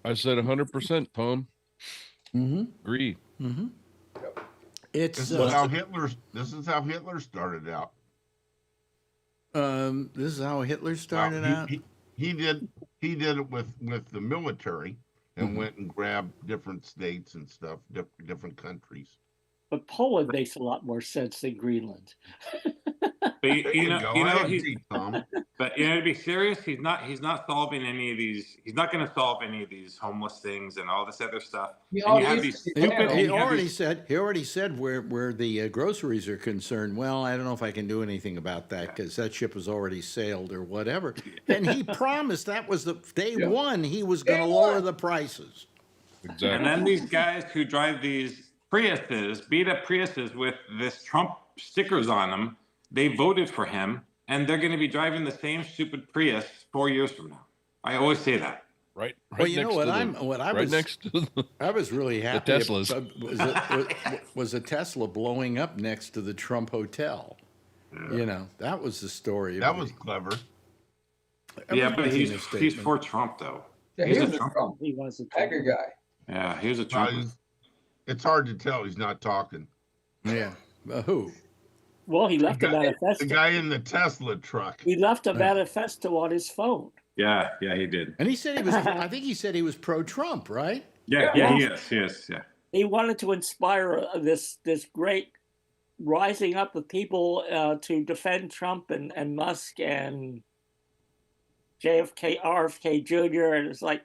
I said 100%, Tom. Mm-hmm. Agree. Mm-hmm. This is how Hitler started out. This is how Hitler started out. He did it with the military and went and grabbed different states and stuff, different countries. But Poland makes a lot more sense than Greenland. But you know, he's Tom. But to be serious, he's not solving any of these. He's not going to solve any of these homeless things and all this other stuff. He already said where the groceries are concerned. Well, I don't know if I can do anything about that because that ship has already sailed or whatever. And he promised that was the day one he was going to lower the prices. Exactly. And then these guys who drive these Priuses, beat up Priuses with this Trump stickers on them, they voted for him, and they're going to be driving the same stupid Prius 4 years from now. I always say that. Right. Well, you know what I was really happy the Teslas. was a Tesla blowing up next to the Trump Hotel. Yeah. That was the story. That was clever. Yeah, but he's for Trump though. Yeah, he's a Trump. He was a Tiger guy. Yeah, he was a Trump. It's hard to tell. He's not talking. Yeah. Who? Well, he left a manifesto. The guy in the Tesla truck. He left a manifesto on his phone. Yeah, he did. And he said he was. I think he said he was pro-Trump, right? Yeah, he is. Yeah. He wanted to inspire this great rising up of people to defend Trump and Musk and RFK Jr. And it's like,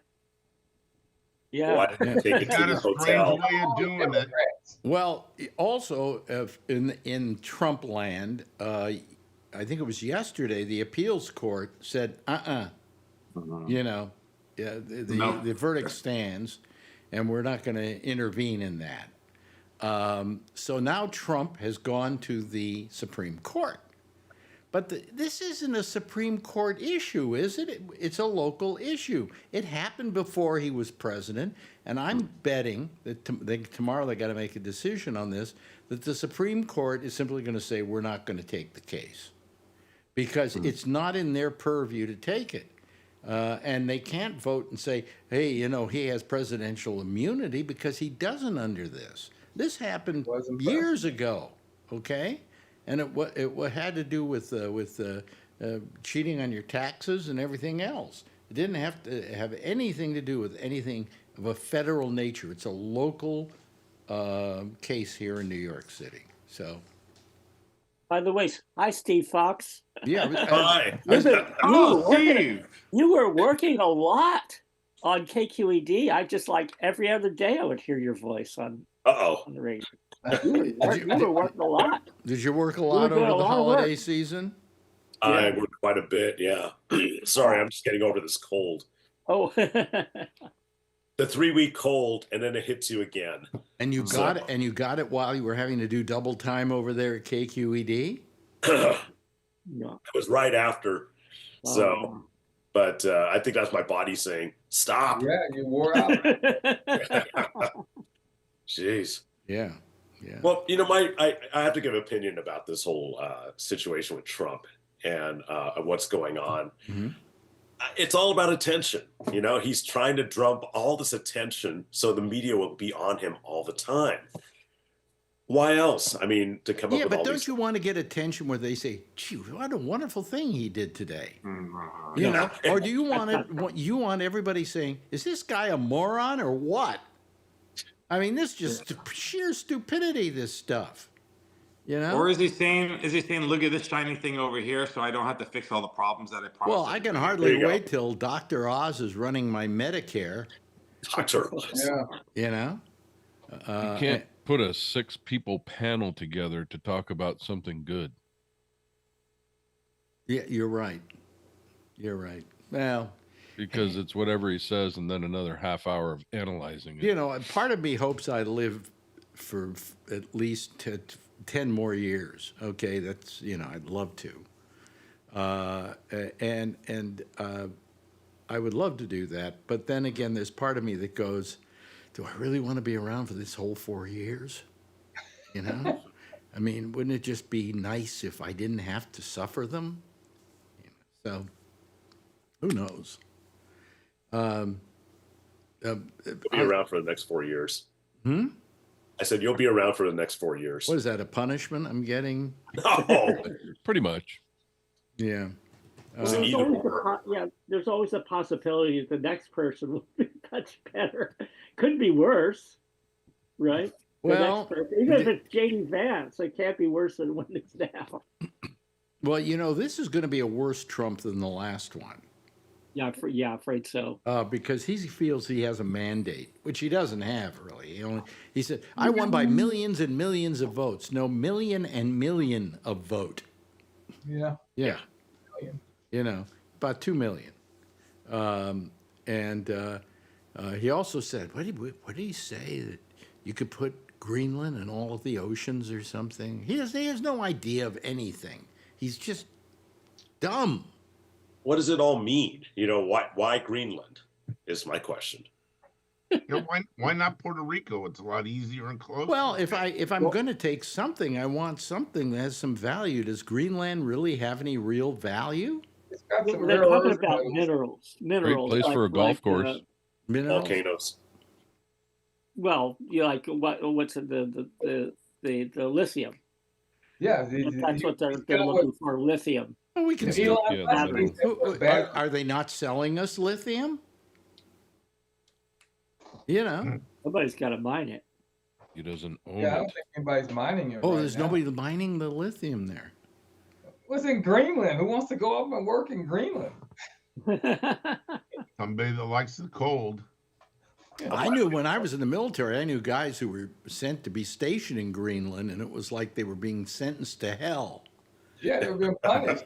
Yeah. Why didn't they take it to Got the a strange hotel? way of doing it. Well, also in Trump land, I think it was yesterday, the appeals court said, you know, yeah, the verdict stands, and we're not going to intervene in that. So now Trump has gone to the Supreme Court. But this isn't a Supreme Court issue, is it? It's a local issue. It happened before he was president, and I'm betting that tomorrow they got to make a decision on this, that the Supreme Court is simply going to say, we're not going to take the case because it's not in their purview to take it. And they can't vote and say, hey, you know, he has presidential immunity because he doesn't under this. This happened years ago, okay? And it had to do with cheating on your taxes and everything else. It didn't have to have anything to do with anything of a federal nature. It's a local case here in New York City. So, by the way, hi, Steve Fox. Yeah. Hi. Steve. You were working a lot on KQED. I just like every other day I would hear your voice on the radio. You were working a lot. Did you work a lot over the holiday season? I worked quite a bit, yeah. Sorry, I'm just getting over this cold. Oh. The 3-week cold, and then it hits you again. And you got it. And you got it while you were having to do double time over there at KQED. It was right after. So, but I think that's my body saying, "Stop." Yeah, you wore out. Jeez. Yeah. Yeah. Well, you know, I have to give an opinion about this whole situation with Trump and what's going on. Mm-hmm. It's all about attention. You know, he's trying to drum all this attention so the media will be on him all the time. Why else? I mean, to come up with all these... Yeah, but don't you want to get attention where they say, gee, what a wonderful thing he did today? You know? Or do you want it? You want everybody saying, is this guy a moron or what? I mean, this is just sheer stupidity, this stuff. You know? Or is he saying, look at this shiny thing over here so I don't have to fix all the problems that I promised? Well, I can hardly wait till Dr. Oz is running my Medicare. Dr. Oz. Yeah. You know? You can't put a 6-people panel together to talk about something good. Yeah, you're right. You're right. Well... Because it's whatever he says and then another half hour of analyzing it. You know, part of me hopes I live for at least 10 more years. Okay, that's, you know, I'd love to. And I would love to do that. But then again, there's part of me that goes, do I really want to be around for this whole 4 years? You know? I mean, wouldn't it just be nice if I didn't have to suffer them? So, who knows? You'll be around for the next 4 years. Hmm? I said you'll be around for the next 4 years. What is that, a punishment I'm getting? No. Pretty much. Yeah. There's always a possibility that the next person will be much better. Could be worse, right? Well, even if it's J.D. Vance, it can't be worse than what it's now. Well, you know, this is going to be a worse Trump than the last one. Yeah, afraid so. Because he feels he has a mandate, which he doesn't have really. He said, "I won by millions and millions of votes." No, million and million of vote. Yeah. Yeah. You know, about 2 million. He also said, what did he say? That you could put Greenland in all of the oceans or something? He has no idea of anything. He's just dumb. What does it all mean? You know, why Greenland is my question. You know, why not Puerto Rico? It's a lot easier and closer. Well, if I'm going to take something, I want something that has some value. Does Greenland really have any real value? It's got some They're talking about minerals. Great place for a golf course. Minerals? Volcanoes. Well, you like what's it, the lithium? Yeah, that's what they're looking for. Lithium. Well, we can still. Are they not selling us lithium? You know, somebody's got to mine it. He doesn't own I don't think anybody's mining it. Oh, there's nobody mining the lithium there. What's in Greenland? Who wants to go up and work in Greenland? Somebody that likes the cold. I knew when I was in the military, I knew guys who were sent to be stationed in Greenland, and it was like they were being sentenced to hell. Yeah, they were being punished.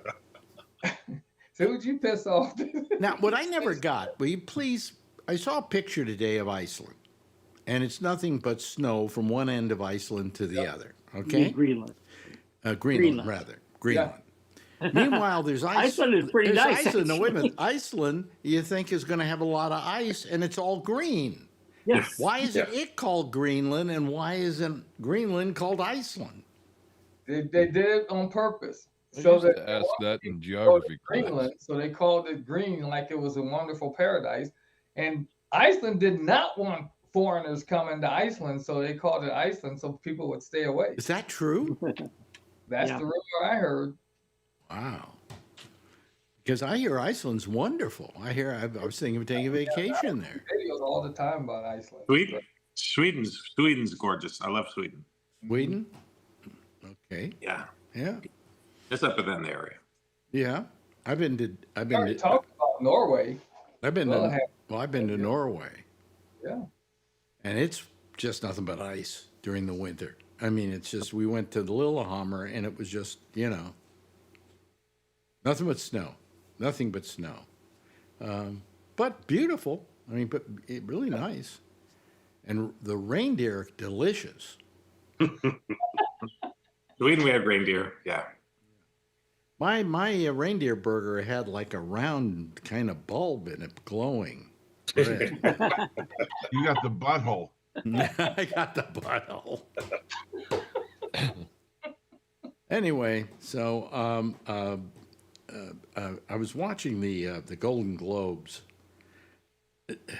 So who'd you piss off? Now, what I never got, will you please? I saw a picture today of Iceland, and it's nothing but snow from one end of Iceland to the other. Okay, Greenland. Greenland, rather. Greenland. Yeah. Meanwhile, there's Iceland is pretty nice. Iceland. No, wait a minute. Iceland, you think is going to have a lot of ice, and it's all green. Yes. Why isn't it called Greenland, and why isn't Greenland called Iceland? They did it on purpose. I So used that to ask that in geography class. Greenland, so they called it green like it was a wonderful paradise. And Iceland did not want foreigners coming to Iceland, so they called it Iceland so people would stay away. Is that true? That's the rumor I heard. Wow. Because I hear Iceland's wonderful. I was thinking of taking a vacation there. Videos all the time about Iceland. Sweden's gorgeous. I love Sweden. Sweden? Okay. Yeah. Yeah. It's up in that area. Yeah. I've been to talk about Norway. I've been to Norway. Yeah. And it's just nothing but ice during the winter. I mean, it's just, we went to the Lillehammer and it was just, nothing but snow. Nothing but snow. But beautiful. I mean, but really nice. And the reindeer, delicious. Sweden, we had reindeer. Yeah. My reindeer burger had like a round kind of bulb in it, glowing. You got the butthole. I got the butthole. Anyway, so I was watching the Golden Globes.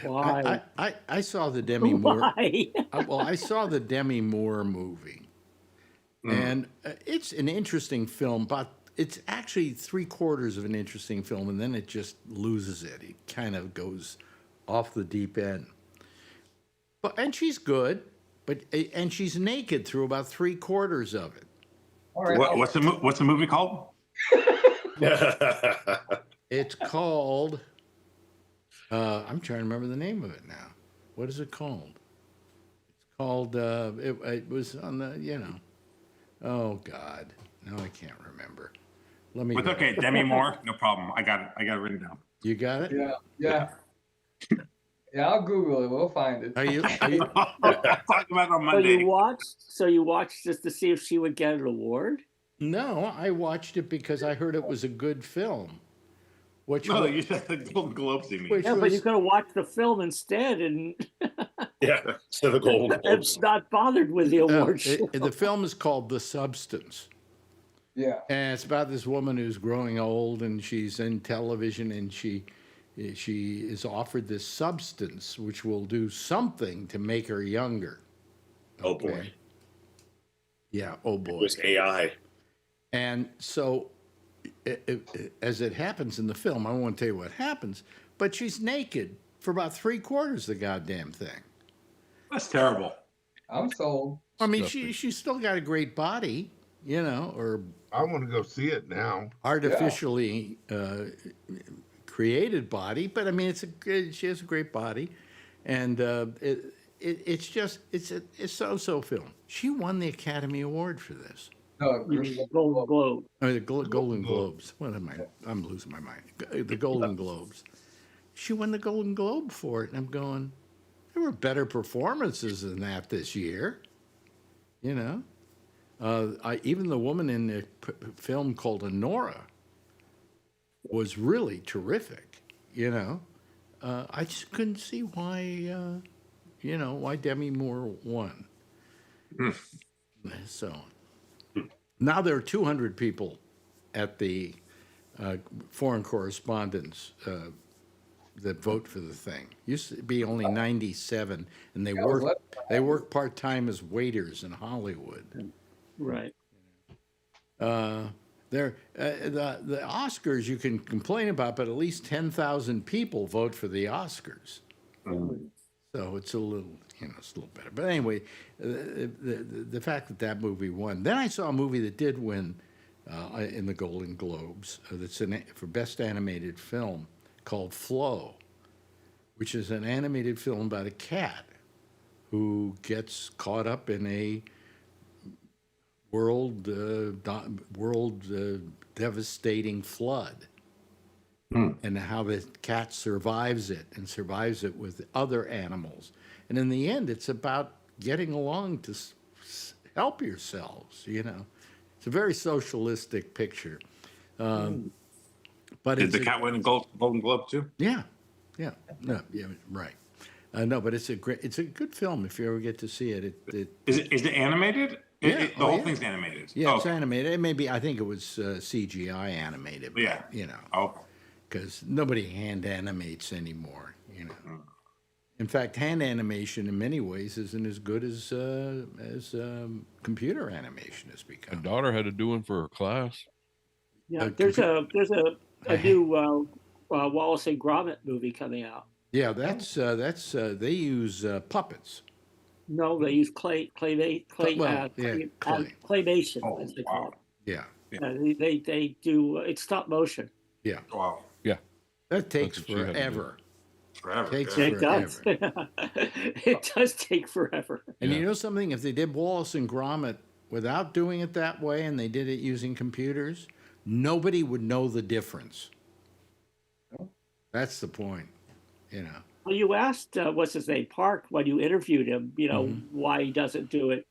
Why? I saw the Demi Moore. Why? I saw the Demi Moore movie, and it's an interesting film, but it's actually 3/4 of an interesting film, and then it just loses it. It kind of goes off the deep end. And she's good, and she's naked through about 3/4 of it. All right. What's the movie called? It's called. I'm trying to remember the name of it now. What is it called? It's called. It was on the. Oh God, no, I can't remember. Let me. Okay, Demi Moore, no problem. I got it. I got it written down. You got it? Yeah. Yeah, I'll Google it. We'll find it. Are you? Talk about it on Monday. So you watched just to see if she would get an award? No, I watched it because I heard it was a good film. You said the Golden Globes, you mean? But you could have watched the film instead and so the Golden Globes. not bothered with the award show. The film is called The Substance. Yeah. And it's about this woman who's growing old, and she's in television, and she is offered this substance which will do something to make her younger. Oh boy. Yeah. Oh boy. It was AI. And so, as it happens in the film, I won't tell you what happens, but she's naked for about 3/4 of the goddamn thing. That's terrible. I'm sold. I mean, she's still got a great body, or I want to go see it now. artificially created body, but I mean, she has a great body, and it's a so-so film. She won the Academy Award for this. No, Golden Globe. I mean, the Golden Globes. What am I? I'm losing my mind. The Golden Globes. She won the Golden Globe for it, and I'm going, there were better performances than that this year. Even the woman in the film called Honora was really terrific. I just couldn't see why, why Demi Moore won. So. Now there are 200 people at the foreign correspondents that vote for the thing. Used to be only 97, and they work part-time as waiters in Hollywood. Right. The Oscars you can complain about, but at least 10,000 people vote for the Oscars. So it's a little, it's a little better. But anyway, the fact that movie won. Then I saw a movie that did win in the Golden Globes. That's for Best Animated Film, called Flow, which is an animated film about a cat who gets caught up in a world devastating flood, and how the cat survives it and survives it with other animals. And in the end, it's about getting along to help yourselves. It's a very socialistic picture. But did the cat win a Golden Globe too? Yeah, right. No, but it's a good film if you ever get to see it. Is it animated? Yeah, the whole thing's animated. Yeah, it's animated. I think it was CGI animated. But, yeah, because nobody hand animates anymore. In fact, hand animation in many ways isn't as good as computer animation has become. My daughter had to do one for her class. Yeah, there's a new Wallace and Gromit movie coming out. Yeah, that's they use puppets. No, they use claymation, as they call it. Yeah. They do it's stop motion. Yeah. Wow. Yeah. That takes forever. It does. It does take forever. And you know something? If they did Wallace and Gromit without doing it that way, and they did it using computers, nobody would know the difference. That's the point. Well, you asked what's his name, Park, when you interviewed him. Why he doesn't do it.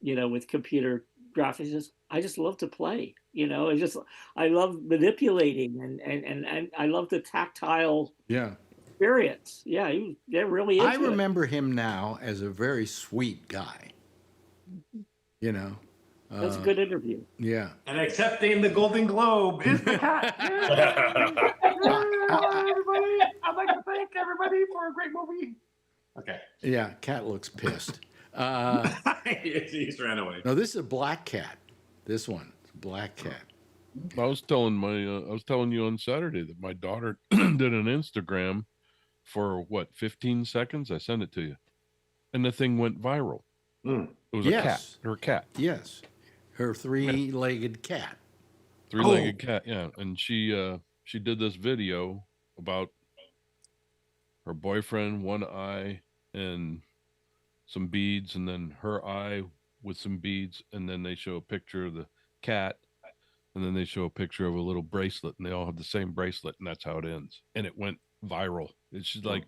With computer graphics. He says, I just love to play. I love manipulating and I love the tactile experience. Yeah, they're really into I remember him now as a very sweet guy. That's a good interview. Yeah. And accepting the Golden Globe is the cat. Everybody, I'd like to thank everybody for a great movie. Okay. Yeah, cat looks pissed. He's ran away. No, this is a black cat. This one, it's a black cat. I was telling you on Saturday that my daughter did an Instagram for 15 seconds. I sent it to you, and the thing went viral. It was a cat. Her cat. Yes, her three-legged cat. Three-legged cat. Yeah, and she did this video about her boyfriend, one eye, and some beads, and then her eye with some beads, and then they show a picture of the cat, and then they show a picture of a little bracelet, and they all have the same bracelet, and that's how it ends. And it went viral. It's just like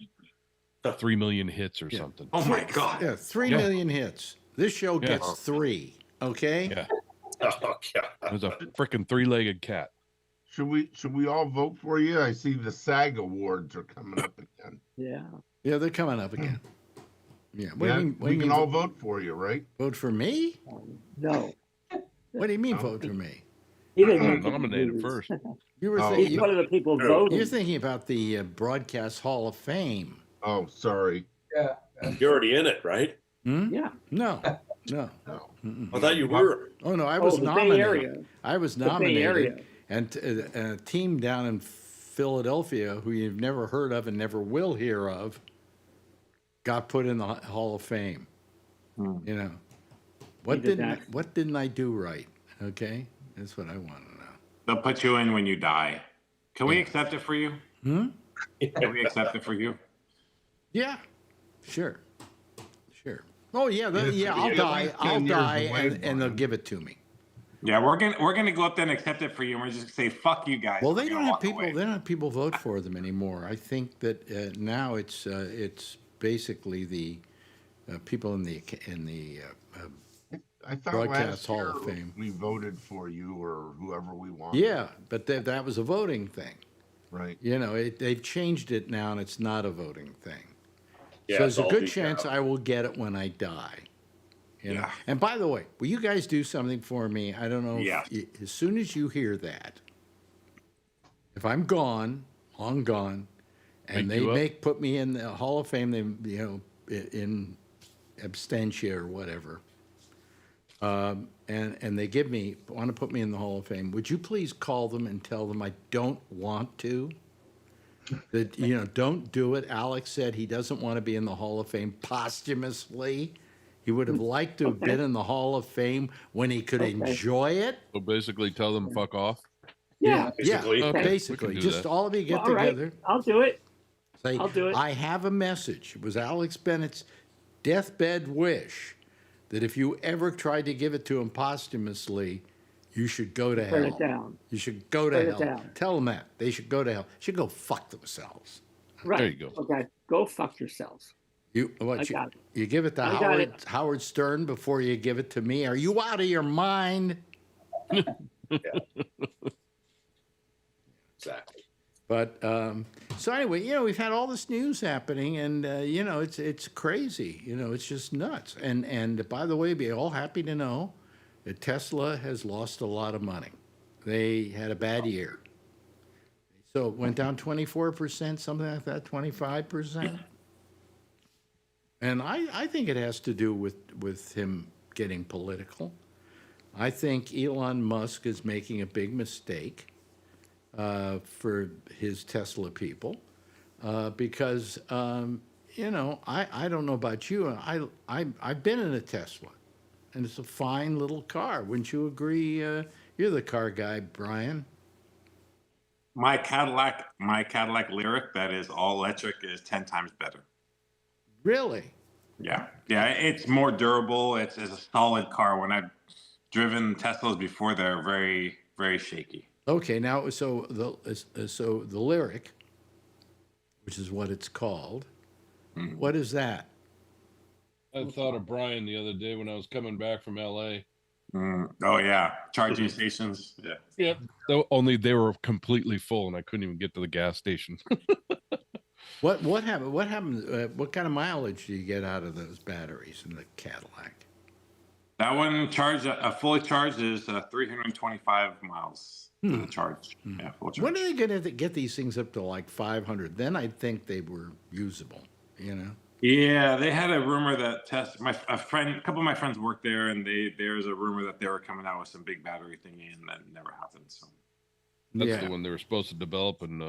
3 million hits or something. Oh my God. Yeah, 3 million hits. This show gets 3. Okay. Yeah. Oh God. It was a freaking three-legged cat. Should we all vote for you? I see the SAG awards are coming up again. Yeah, they're coming up again. Yeah, we can all vote for you, right? Vote for me? No. What do you mean vote for me? He didn't nominated first. You were he's one of the people voting. You're thinking about the Broadcast Hall of Fame. Oh, sorry. Yeah. You're already in it, right? Yeah. No. I thought you were. Oh no, I was nominated. I was nominated, Bay Area. And a team down in Philadelphia, who you've never heard of and never will hear of, got put in the Hall of Fame. What didn't I do right? Okay, that's what I want to know. They'll put you in when you die. Can we accept it for you? Can we accept it for you? Yeah, sure. Oh yeah, I'll die, and they'll give it to me. Yeah, we're gonna go up there and accept it for you, and we're just gonna say fuck you guys. Well, they don't have people. They don't have people vote for them anymore. I think that now it's basically the people in the I thought Broadcast last Hall year of Fame. we voted for you or whoever we wanted. Yeah, but that was a voting thing. Right. They've changed it now, and it's not a voting thing. Yeah, so there's a good chance I will get it when I die. Yeah. And by the way, will you guys do something for me? I don't know. Yeah. As soon as you hear that, if I'm gone, long gone, and put me in the Hall of Fame, in absentia or whatever, and they want to put me in the Hall of Fame, would you please call them and tell them I don't want to? That don't do it. Alex said he doesn't want to be in the Hall of Fame posthumously. He would have liked to have been in the Hall of Fame when he could enjoy it. So basically, tell them fuck off. Yeah. Basically. Basically, just all of you get together. Right. I'll do it. Say, I'll do it. I have a message. It was Alex Bennett's deathbed wish that if you ever tried to give it to him posthumously, you should go to hell. Turn it down. You should go to Turn it hell. down. Tell them that. They should go to hell. Should go fuck themselves. Right. There you go. Okay. Go fuck yourselves. You I got it. you give it to I got it. Howard Stern before you give it to me? Are you out of your mind? Exactly. But so anyway, we've had all this news happening, and it's crazy. It's just nuts. And by the way, be all happy to know that Tesla has lost a lot of money. They had a bad year, so it went down 24%, something like that, 25%. And I think it has to do with him getting political. I think Elon Musk is making a big mistake for his Tesla people because I don't know about you. I've been in a Tesla, and it's a fine little car. Wouldn't you agree? You're the car guy, Brian. My Cadillac Lyric that is all electric is 10 times better. Really? Yeah, it's more durable. It's a solid car. When I've driven Teslas before, they're very, very shaky. Okay, now so the Lyric, which is what it's called, what is that? I thought of Brian the other day when I was coming back from L.A. Oh yeah, charging stations. Yeah. Yep. Though only they were completely full, and I couldn't even get to the gas station. What happened? What happened? What kind of mileage do you get out of those batteries in the Cadillac? That one fully charged is 325 miles to the charge. Yeah, full charge. When are they going to get these things up to like 500? Then I'd think they were usable. Yeah, they had a rumor that a couple of my friends worked there, and there's a rumor that they were coming out with some big battery thingy, and that never happened. So that's the one they were supposed to develop in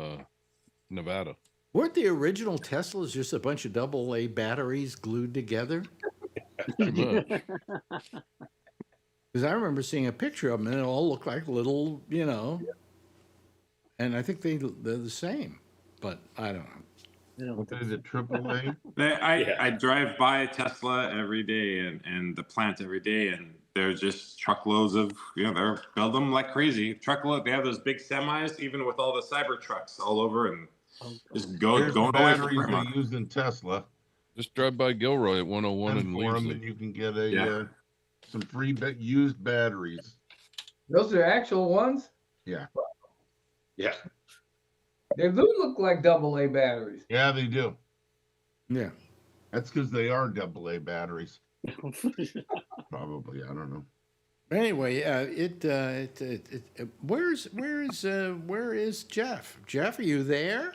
Nevada. Weren't the original Teslas just a bunch of AA batteries glued together? Pretty much. Because I remember seeing a picture of them, and it all looked like little, and I think they're the same, but I don't know. What is it, AAA? I drive by Tesla every day and the plant every day, and they're just truckloads of they're build them like crazy. Truckload. They have those big semis, even with all the cyber trucks all over, and just going away batteries from they use in Tesla. Just drive by Gilroy at 101 and for them, leave. and you can get some free used batteries. Those are actual ones? Yeah. Yeah. They do look like AA batteries. Yeah, they do. Yeah. That's because they are AA batteries. Probably, I don't know. Anyway, where is Jeff? Jeff, are you there?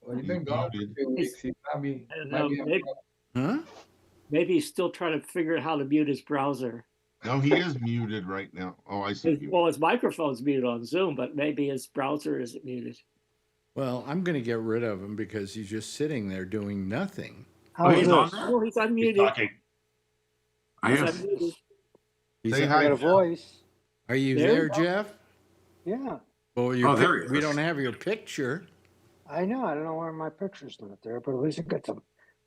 Well, he's been gone for 2 weeks. He might be Huh? Maybe he's still trying to figure out how to mute his browser. No, he is muted right now. Oh, I see. Well, his microphone's muted on Zoom, but maybe his browser isn't muted. Well, I'm going to get rid of him because he's just sitting there doing nothing. He's on there? Oh, he's unmuted. He's talking. He's unmuted. Say hi, got a voice. Are you There there, you go. Jeff? Yeah, Oh, there he we is. don't have your picture. I know. I don't know why my picture's not there, but at least I got some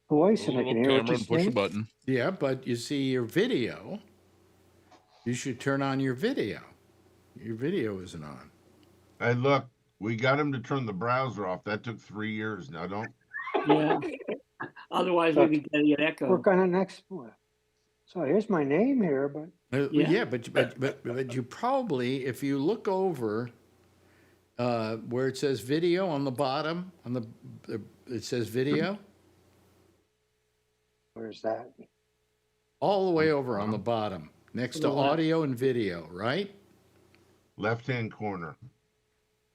voice and I can hear Camera what you and push a say. button. Yeah, but you see your video. You should turn on your video. Your video isn't on. Hey, look, we got him to turn the browser off. That took 3 years. Now, don't. Yeah. Otherwise, we'd be getting an echo. Work on the next one. So here's my name here, but Yeah, but you probably, if you look over where it says video on the bottom, it says video, where's that? all the way over on the bottom, next to audio and video, right? Left-hand corner.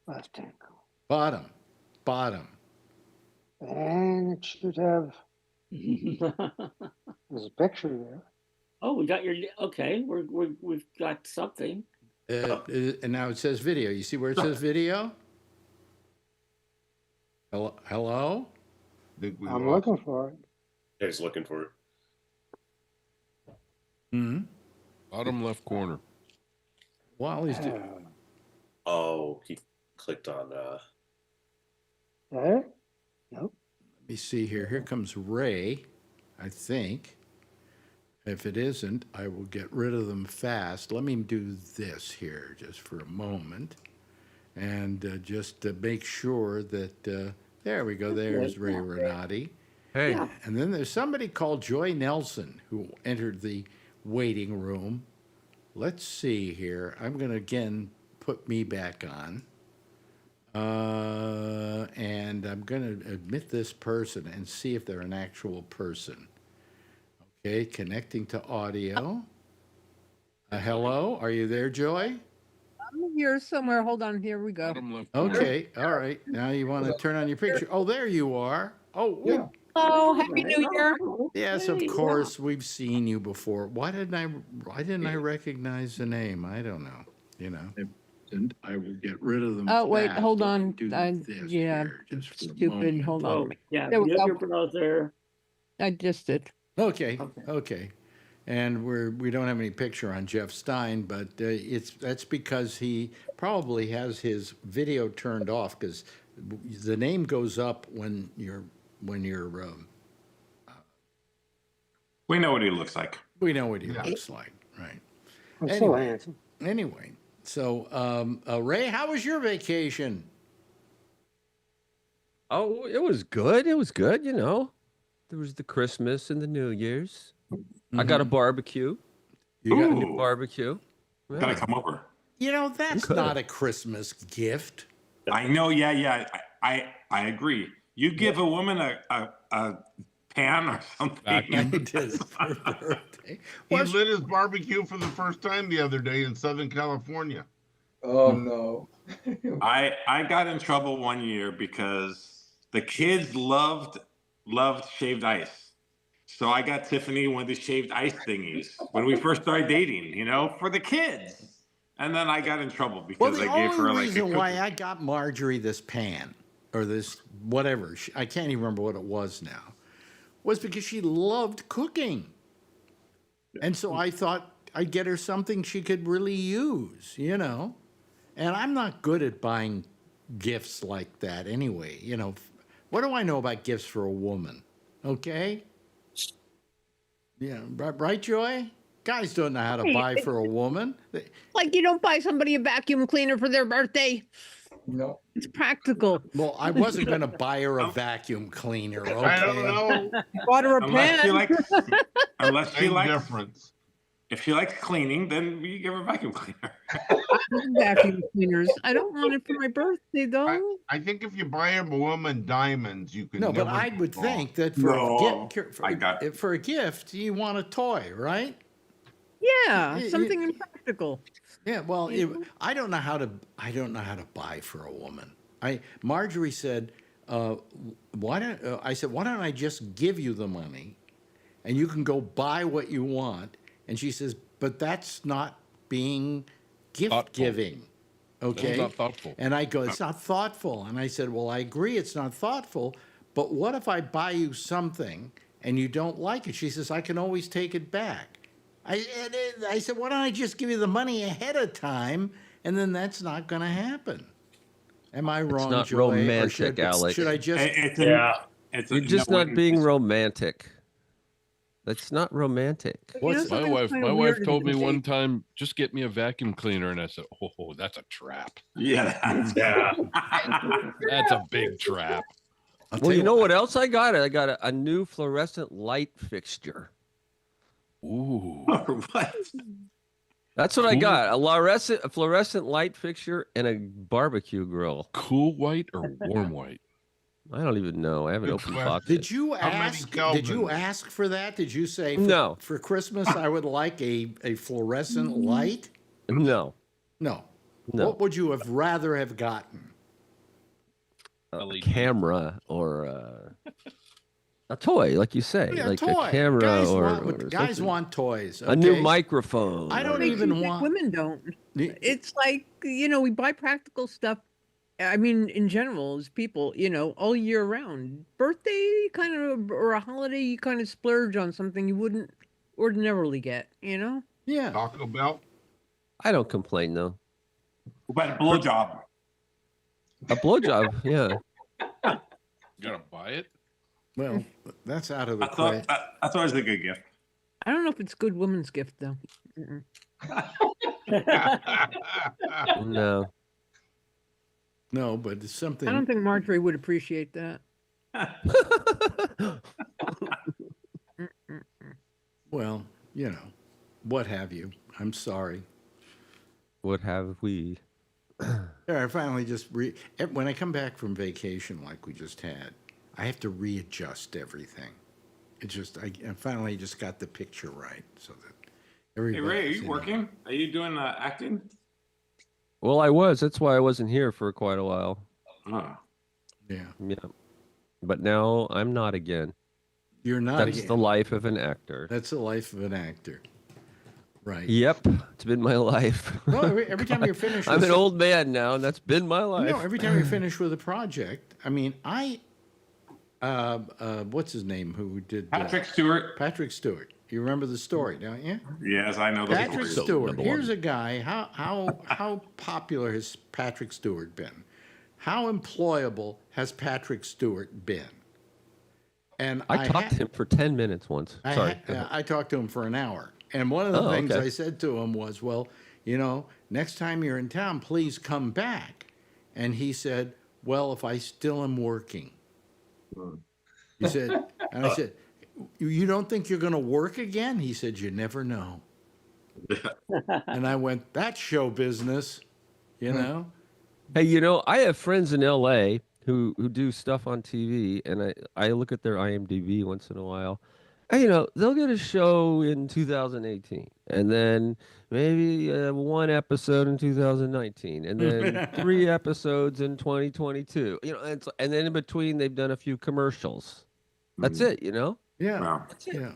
Left hand. Bottom. And it should have, there's a picture there. Oh, we got your. Okay, we've got something. And now it says video. You see where it says video? Hello? I'm looking for it. Yeah, he's looking for it. Hmm. Bottom left corner. While he's doing. Oh, he clicked on. That it? Nope. Let me see here. Here comes Ray, I think. If it isn't, I will get rid of them fast. Let me do this here just for a moment. And just to make sure that, there we go. There's Ray Renati. Hey. Yeah. And then there's somebody called Joy Nelson who entered the waiting room. Let's see here. I'm going to again put me back on. And I'm going to admit this person and see if they're an actual person. Okay, connecting to audio. Hello, are you there, Joy? I'm here somewhere. Hold on. Here we go. Okay, all right. Now you want to turn on your picture. Oh, there you are. Oh, Yeah. Oh, Happy New Year. yes, of course. We've seen you before. Why didn't I recognize the name? I don't know. You know. And I will get rid of them. Oh, wait, fast. hold Let me on. do Yeah, here just for a stupid. moment. Hold Oh, on. yeah. There we Mute go. your browser. I just did. Okay. And we don't have any picture on Jeff Stein, but that's because he probably has his video turned off because the name goes up when you're. We know what he looks like. We know what he looks like, right? I'm so handsome. Anyway, so Ray, how was your vacation? Oh, it was good. It was good. You know, there was the Christmas and the New Year's. I got a barbecue. You got a Ooh. Barbecue. Gotta Yeah. come over. You know, that's could. not a Christmas gift. I know. Yeah. I agree. You give a woman a pan or something. I did it for her birthday. He Well, lit his barbecue for the first time the other day in Southern California. Oh no. I got in trouble one year because the kids loved shaved ice. So I got Tiffany one of the shaved ice thingies when we first started dating, you know, for the kids. And then I got in trouble because the I gave her only like a reason why cookie. I got Marjorie this pan or this whatever, I can't even remember what it was now, was because she loved cooking. And so I thought I'd get her something she could really use, you know. And I'm not good at buying gifts like that anyway. You know, what do I know about gifts for a woman? Okay? Yeah, right, Joy? Guys don't know how to buy for a woman. Like you don't buy somebody a vacuum cleaner for their birthday. No. It's practical. Well, I wasn't going to buy her a vacuum cleaner. Okay? I don't know. Bought her a Unless she pan. likes, Same difference. if she likes cleaning, then we give her a vacuum cleaner. Vacuum cleaners. I don't want it for my birthday though. I think if you buy a woman diamonds, you can. No, but never I go would wrong. think that for No, for a gift, you want a toy, right? Yeah, You- something impractical. Yeah. Well, I don't know how to buy for a woman. Marjorie said, why don't I just give you the money, and you can go buy what you want? And she says, but that's not being gift giving. Okay. That's not thoughtful. And I go, it's not thoughtful. And I said, well, I agree it's not thoughtful, but what if I buy you something and you don't like it? She says, I can always take it back. I said, why don't I just give you the money ahead of time, and then that's not going to happen. Am I wrong, not Joy? Or romantic, Alex. Should I just... You're just not being romantic. That's not romantic. My wife told me one time, just get me a vacuum cleaner, and I said, oh, that's a trap. Yeah. That's a big trap. Well, you know what else I got? I got a new fluorescent light fixture. Ooh. What? That's what I got. A fluorescent light fixture and a barbecue grill. Cool white or warm white? I don't even know. I haven't opened the box. Did you How many ask? Did you Kelvins? ask for that? Did you say No. For Christmas I would like a fluorescent light? No. No. No. What would you have rather have gotten? A camera or a toy, like you say, Yeah, like toy. a camera Guys something. want toys. A new okay? microphone. I don't or- even want. Women don't. It's like, we buy practical stuff. I mean, in general, as people, all year round. Birthday kind of, or a holiday, you kind of splurge on something you wouldn't ordinarily get, Yeah. Taco Bell. I don't complain though. What about a blowjob? A blowjob, yeah. You gotta buy it. Well, that's out of the I question. thought it was a good gift. I don't know if it's a good woman's gift though. No. No, but it's something. I don't think Marjorie would appreciate that. Well, what have you? I'm sorry. What have we? I finally just when I come back from vacation like we just had, I have to readjust everything. It's just I finally just got the picture right, so that Hey Ray, are you working? Are you doing acting? Well, I was. That's why I wasn't here for quite a while. Oh. Yeah. Yeah. But now I'm not again. You're not That's again. the life of an actor. That's the life of an actor. Right. Yep. It's been my life. Well, every time you're finished I'm an old man now, and that's been my life. No, every time you're finished with a project, I mean, what's his name? Who did Patrick Stewart? Patrick Stewart. You remember the story, don't you? Yes, I know the Patrick story. Stewart. Here's a guy. How popular has Patrick Stewart been? How employable has Patrick Stewart been? And I talked to him for 10 minutes once. Sorry. I talked to him for an hour. And one of the things I said to him was, well, next time you're in town, please come back. And he said, well, if I still am working. He said, and I said, you don't think you're going to work again? He said, you never know. And I went, that's show business, Hey, I have friends in LA who do stuff on TV, and I look at their IMDb once in a while. And, they'll get a show in 2018, and then maybe one episode in 2019, and then 3 episodes in 2022. And then in between, they've done a few commercials. That's it, Yeah. That's it. Yeah.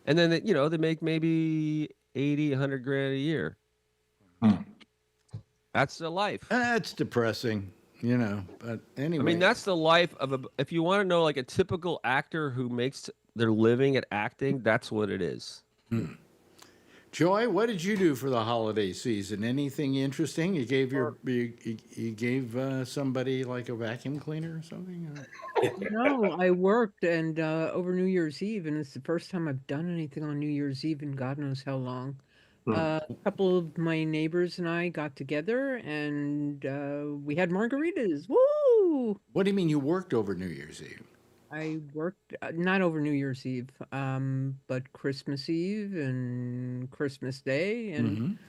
And then, they make maybe 80, 100 grand a year. That's the life. That's depressing, but anyway. I mean, that's the life of if you want to know like a typical actor who makes their living at acting, that's what it is. Joy, what did you do for the holiday season? Anything interesting? You gave somebody like a vacuum cleaner or something? No, I worked and over New Year's Eve, and it's the first time I've done anything on New Year's Eve in God knows how long. A couple of my neighbors and I got together, and we had margaritas. Woo! What do you mean you worked over New Year's Eve? I worked not over New Year's Eve, but Christmas Eve and Christmas Day, and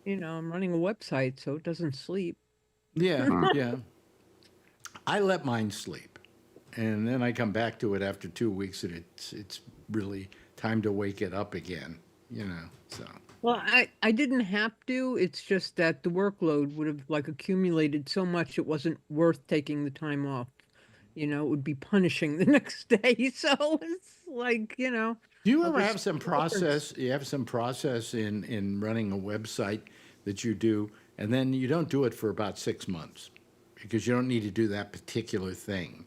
I'm running a website, so it doesn't sleep. Yeah, yeah. I let mine sleep, and then I come back to it after 2 weeks, and it's really time to wake it up again. So. Well, I didn't have to. It's just that the workload would have accumulated so much it wasn't worth taking the time off. It would be punishing the next day. So it's Do you ever have some process? You have some process in running a website that you do, and then you don't do it for about 6 months because you don't need to do that particular thing.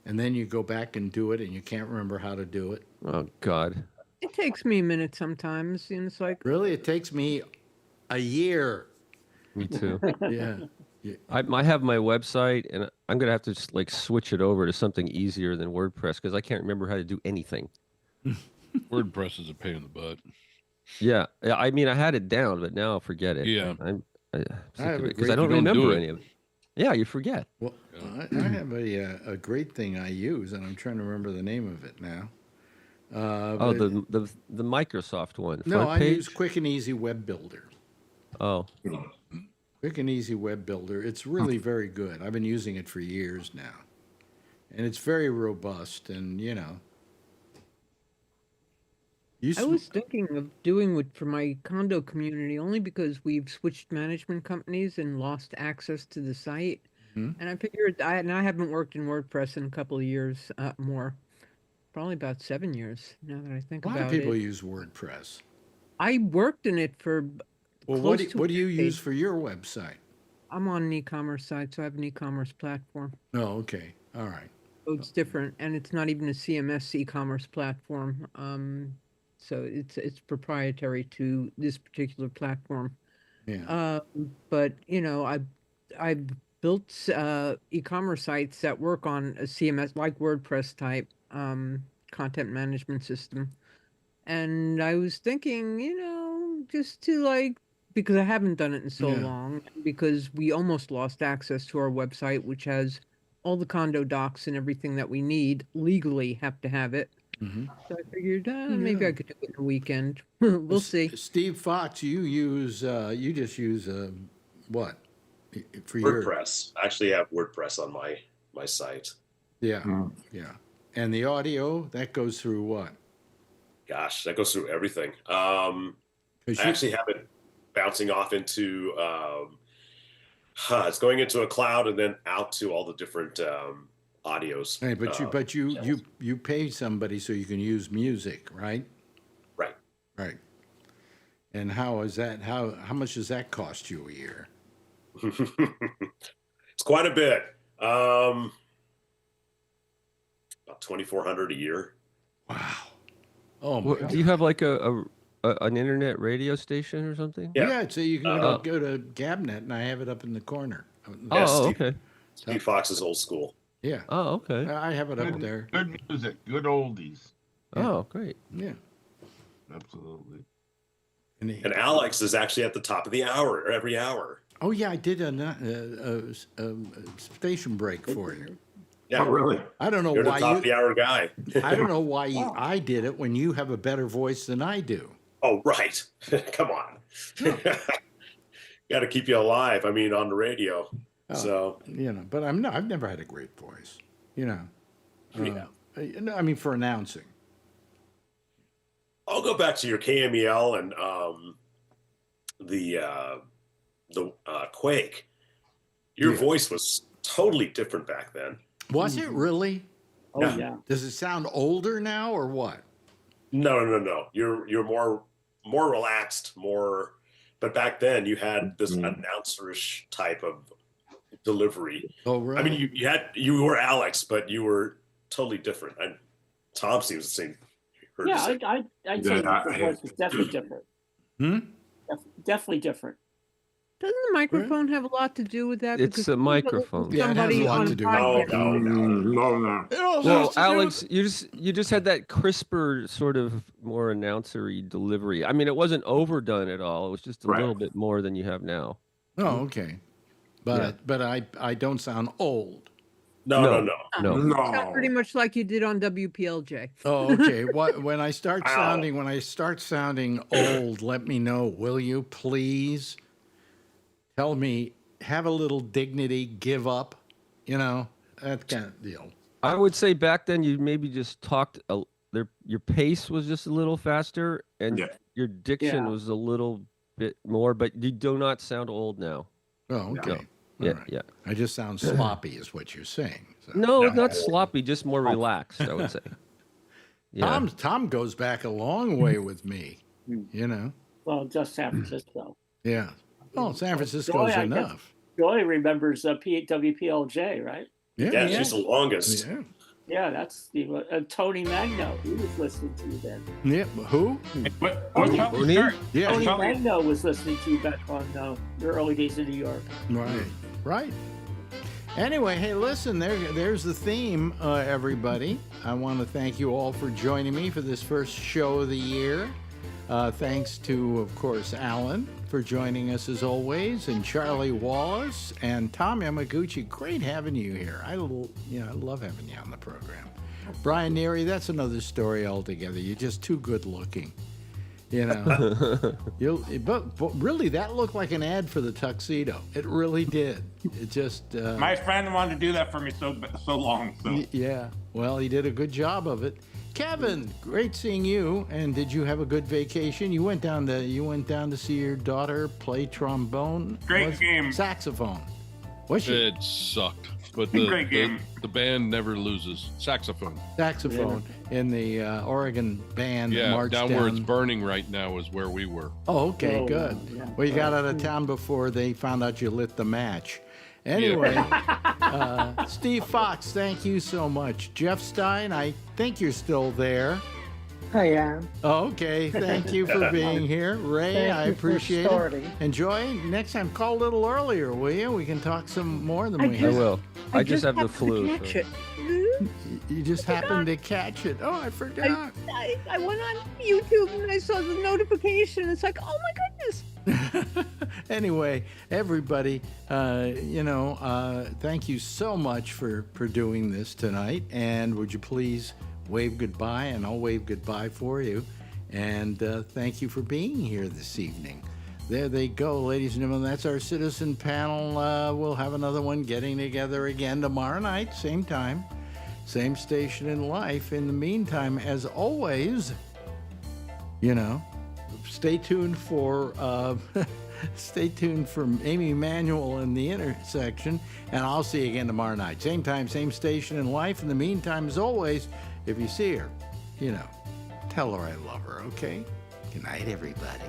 And then you go back and do it, and you can't remember how to do it. Oh, God. It takes me a minute sometimes. It's like... Really? It takes me a year. Me too. Yeah. I have my website, and I'm going to have to just switch it over to something easier than WordPress because I can't remember how to do anything. WordPress is a pain in the butt. Yeah. I mean, I had it down, but now I'll forget it. Yeah. I'm because I don't remember any of it. Yeah, you forget. Well, I have a great thing I use, and I'm trying to remember the name of it now. The Microsoft one. No, I page? use Quick and Easy Web Builder. Oh. Quick and Easy Web Builder. It's really very good. I've been using it for years now. And it's very robust, and I was thinking of doing it for my condo community only because we've switched management companies and lost access to the site. And I figured I haven't worked in WordPress in a couple of years more. Probably about 7 years now that I think about it. A lot of people use WordPress. I worked in it for what do you use for your website? I'm on an e-commerce site, so I have an e-commerce platform. Oh, okay. All right. So it's different, and it's not even a CMS e-commerce platform. So it's proprietary to this particular platform. Yeah. But I've built e-commerce sites that work on a CMS like WordPress type content management system. And I was thinking, just to like, because I haven't done it in so long, because we almost lost access to our website, which has all the condo docs and everything that we need legally have to have it. Mm-hmm. So I figured maybe I could do it in a weekend. We'll see. Steve Fox, you just use what for WordPress. I actually have WordPress on my site. Yeah, yeah. And the audio that goes through what? Gosh, that goes through everything. I actually have it bouncing off into it's going into a cloud and then out to all the different audios. Hey, but you pay somebody so you can use music, right? Right. And how is that? How much does that cost you a year? It's quite a bit. About $2,400 a year. Wow. Oh my God. Do you have like an internet radio station or something? Yeah, so you can go to Gabnet, and I have it up in the corner. Okay. Steve Fox is old school. Yeah. Oh, okay. I have it up there. Good music, good oldies. Oh, great. Yeah. Absolutely. And Alex is actually at the top of the hour every hour. Oh yeah, I did a station break for you. Yeah, really. I don't know You're why the top of the hour guy. I don't know why I did it when you have a better voice than I do. Oh, right. Come on. Got to keep you alive. I mean, on the radio. So but I've never had a great voice. I mean, for announcing. I'll go back to your KMEL and the Quake. Your voice was totally different back then. Was it really? Oh yeah. Does it sound older now or what? No. You're more relaxed, but back then you had this announcerish type of delivery. Oh really? I mean, you were Alex, but you were totally different. And Tom seems the same. Yeah, I'd say the voice was definitely different. Definitely different. Doesn't the microphone have a lot to do with that? It's a microphone. Yeah, it has a lot to do with it. No. Well, Alex, you just had that crisper sort of more announcery delivery. I mean, it wasn't overdone at all. It was just a little bit more than you have now. Oh, okay. But I don't sound old. No. Sound pretty much like you did on WPLJ. Oh, okay. When I start sounding old, let me know, will you please? Tell me, have a little dignity, give up, that kind of deal. I would say back then you maybe just talked. Your pace was just a little faster, and your diction was a little bit more. But you do not sound old now. Oh, okay. No. Right. Yeah. I just sound sloppy, is what you're saying. So. No, not sloppy, just more relaxed, I would say. Yeah. Tom goes back a long way with me. Well, just San Francisco. Yeah. Well, San Francisco's enough. Joy remembers WPLJ, right? Yeah, she's the longest. Yeah, that's Tony Magno. He was listening to you then. Yeah, who? Yeah, Tony Magno was listening to you back on the early days in New York. Right. Anyway, hey, listen, there's the theme, everybody. I want to thank you all for joining me for this first show of the year. Thanks to, of course, Alan for joining us as always, and Charlie Wallace and Tom Yamaguchi. Great having you here. I love having you on the program. Brian Neary, that's another story altogether. You're just too good looking. But really, that looked like an ad for the tuxedo. It really did. It just my friend wanted to do that for me so long. So yeah, well, he did a good job of it. Kevin, great seeing you. And did you have a good vacation? You went down to see your daughter play trombone. Great game. Saxophone. Was she? It sucked, but the band never loses. Saxophone in the Oregon band. Yeah, down where it's burning right now is where we were. Oh, okay, good. Yeah. Well, you got out of town before they found out you lit the match. Anyway, Steve Fox, thank you so much. Jeff Stein, I think you're still there. I am. Okay, thank you for being here, Ray. Thank I you for appreciate it. starting. Enjoy. Next time, call a little earlier, will you? We can talk some more than we I have. will. I just have the happened to flu. catch so- it. You just happened to catch it. Oh, I forgot. I went on YouTube and I saw the notification. It's like, oh my goodness. Anyway, everybody, thank you so much for doing this tonight. And would you please wave goodbye, and I'll wave goodbye for you. And thank you for being here this evening. There they go, ladies and gentlemen. That's our citizen panel. We'll have another one getting together again tomorrow night, same time, same station in life. In the meantime, as always, stay tuned for Amy Emanuel in the intersection, and I'll see you again tomorrow night. Same time, same station in life. In the meantime, as always, if you see her, tell her I love her, okay? Good night, everybody.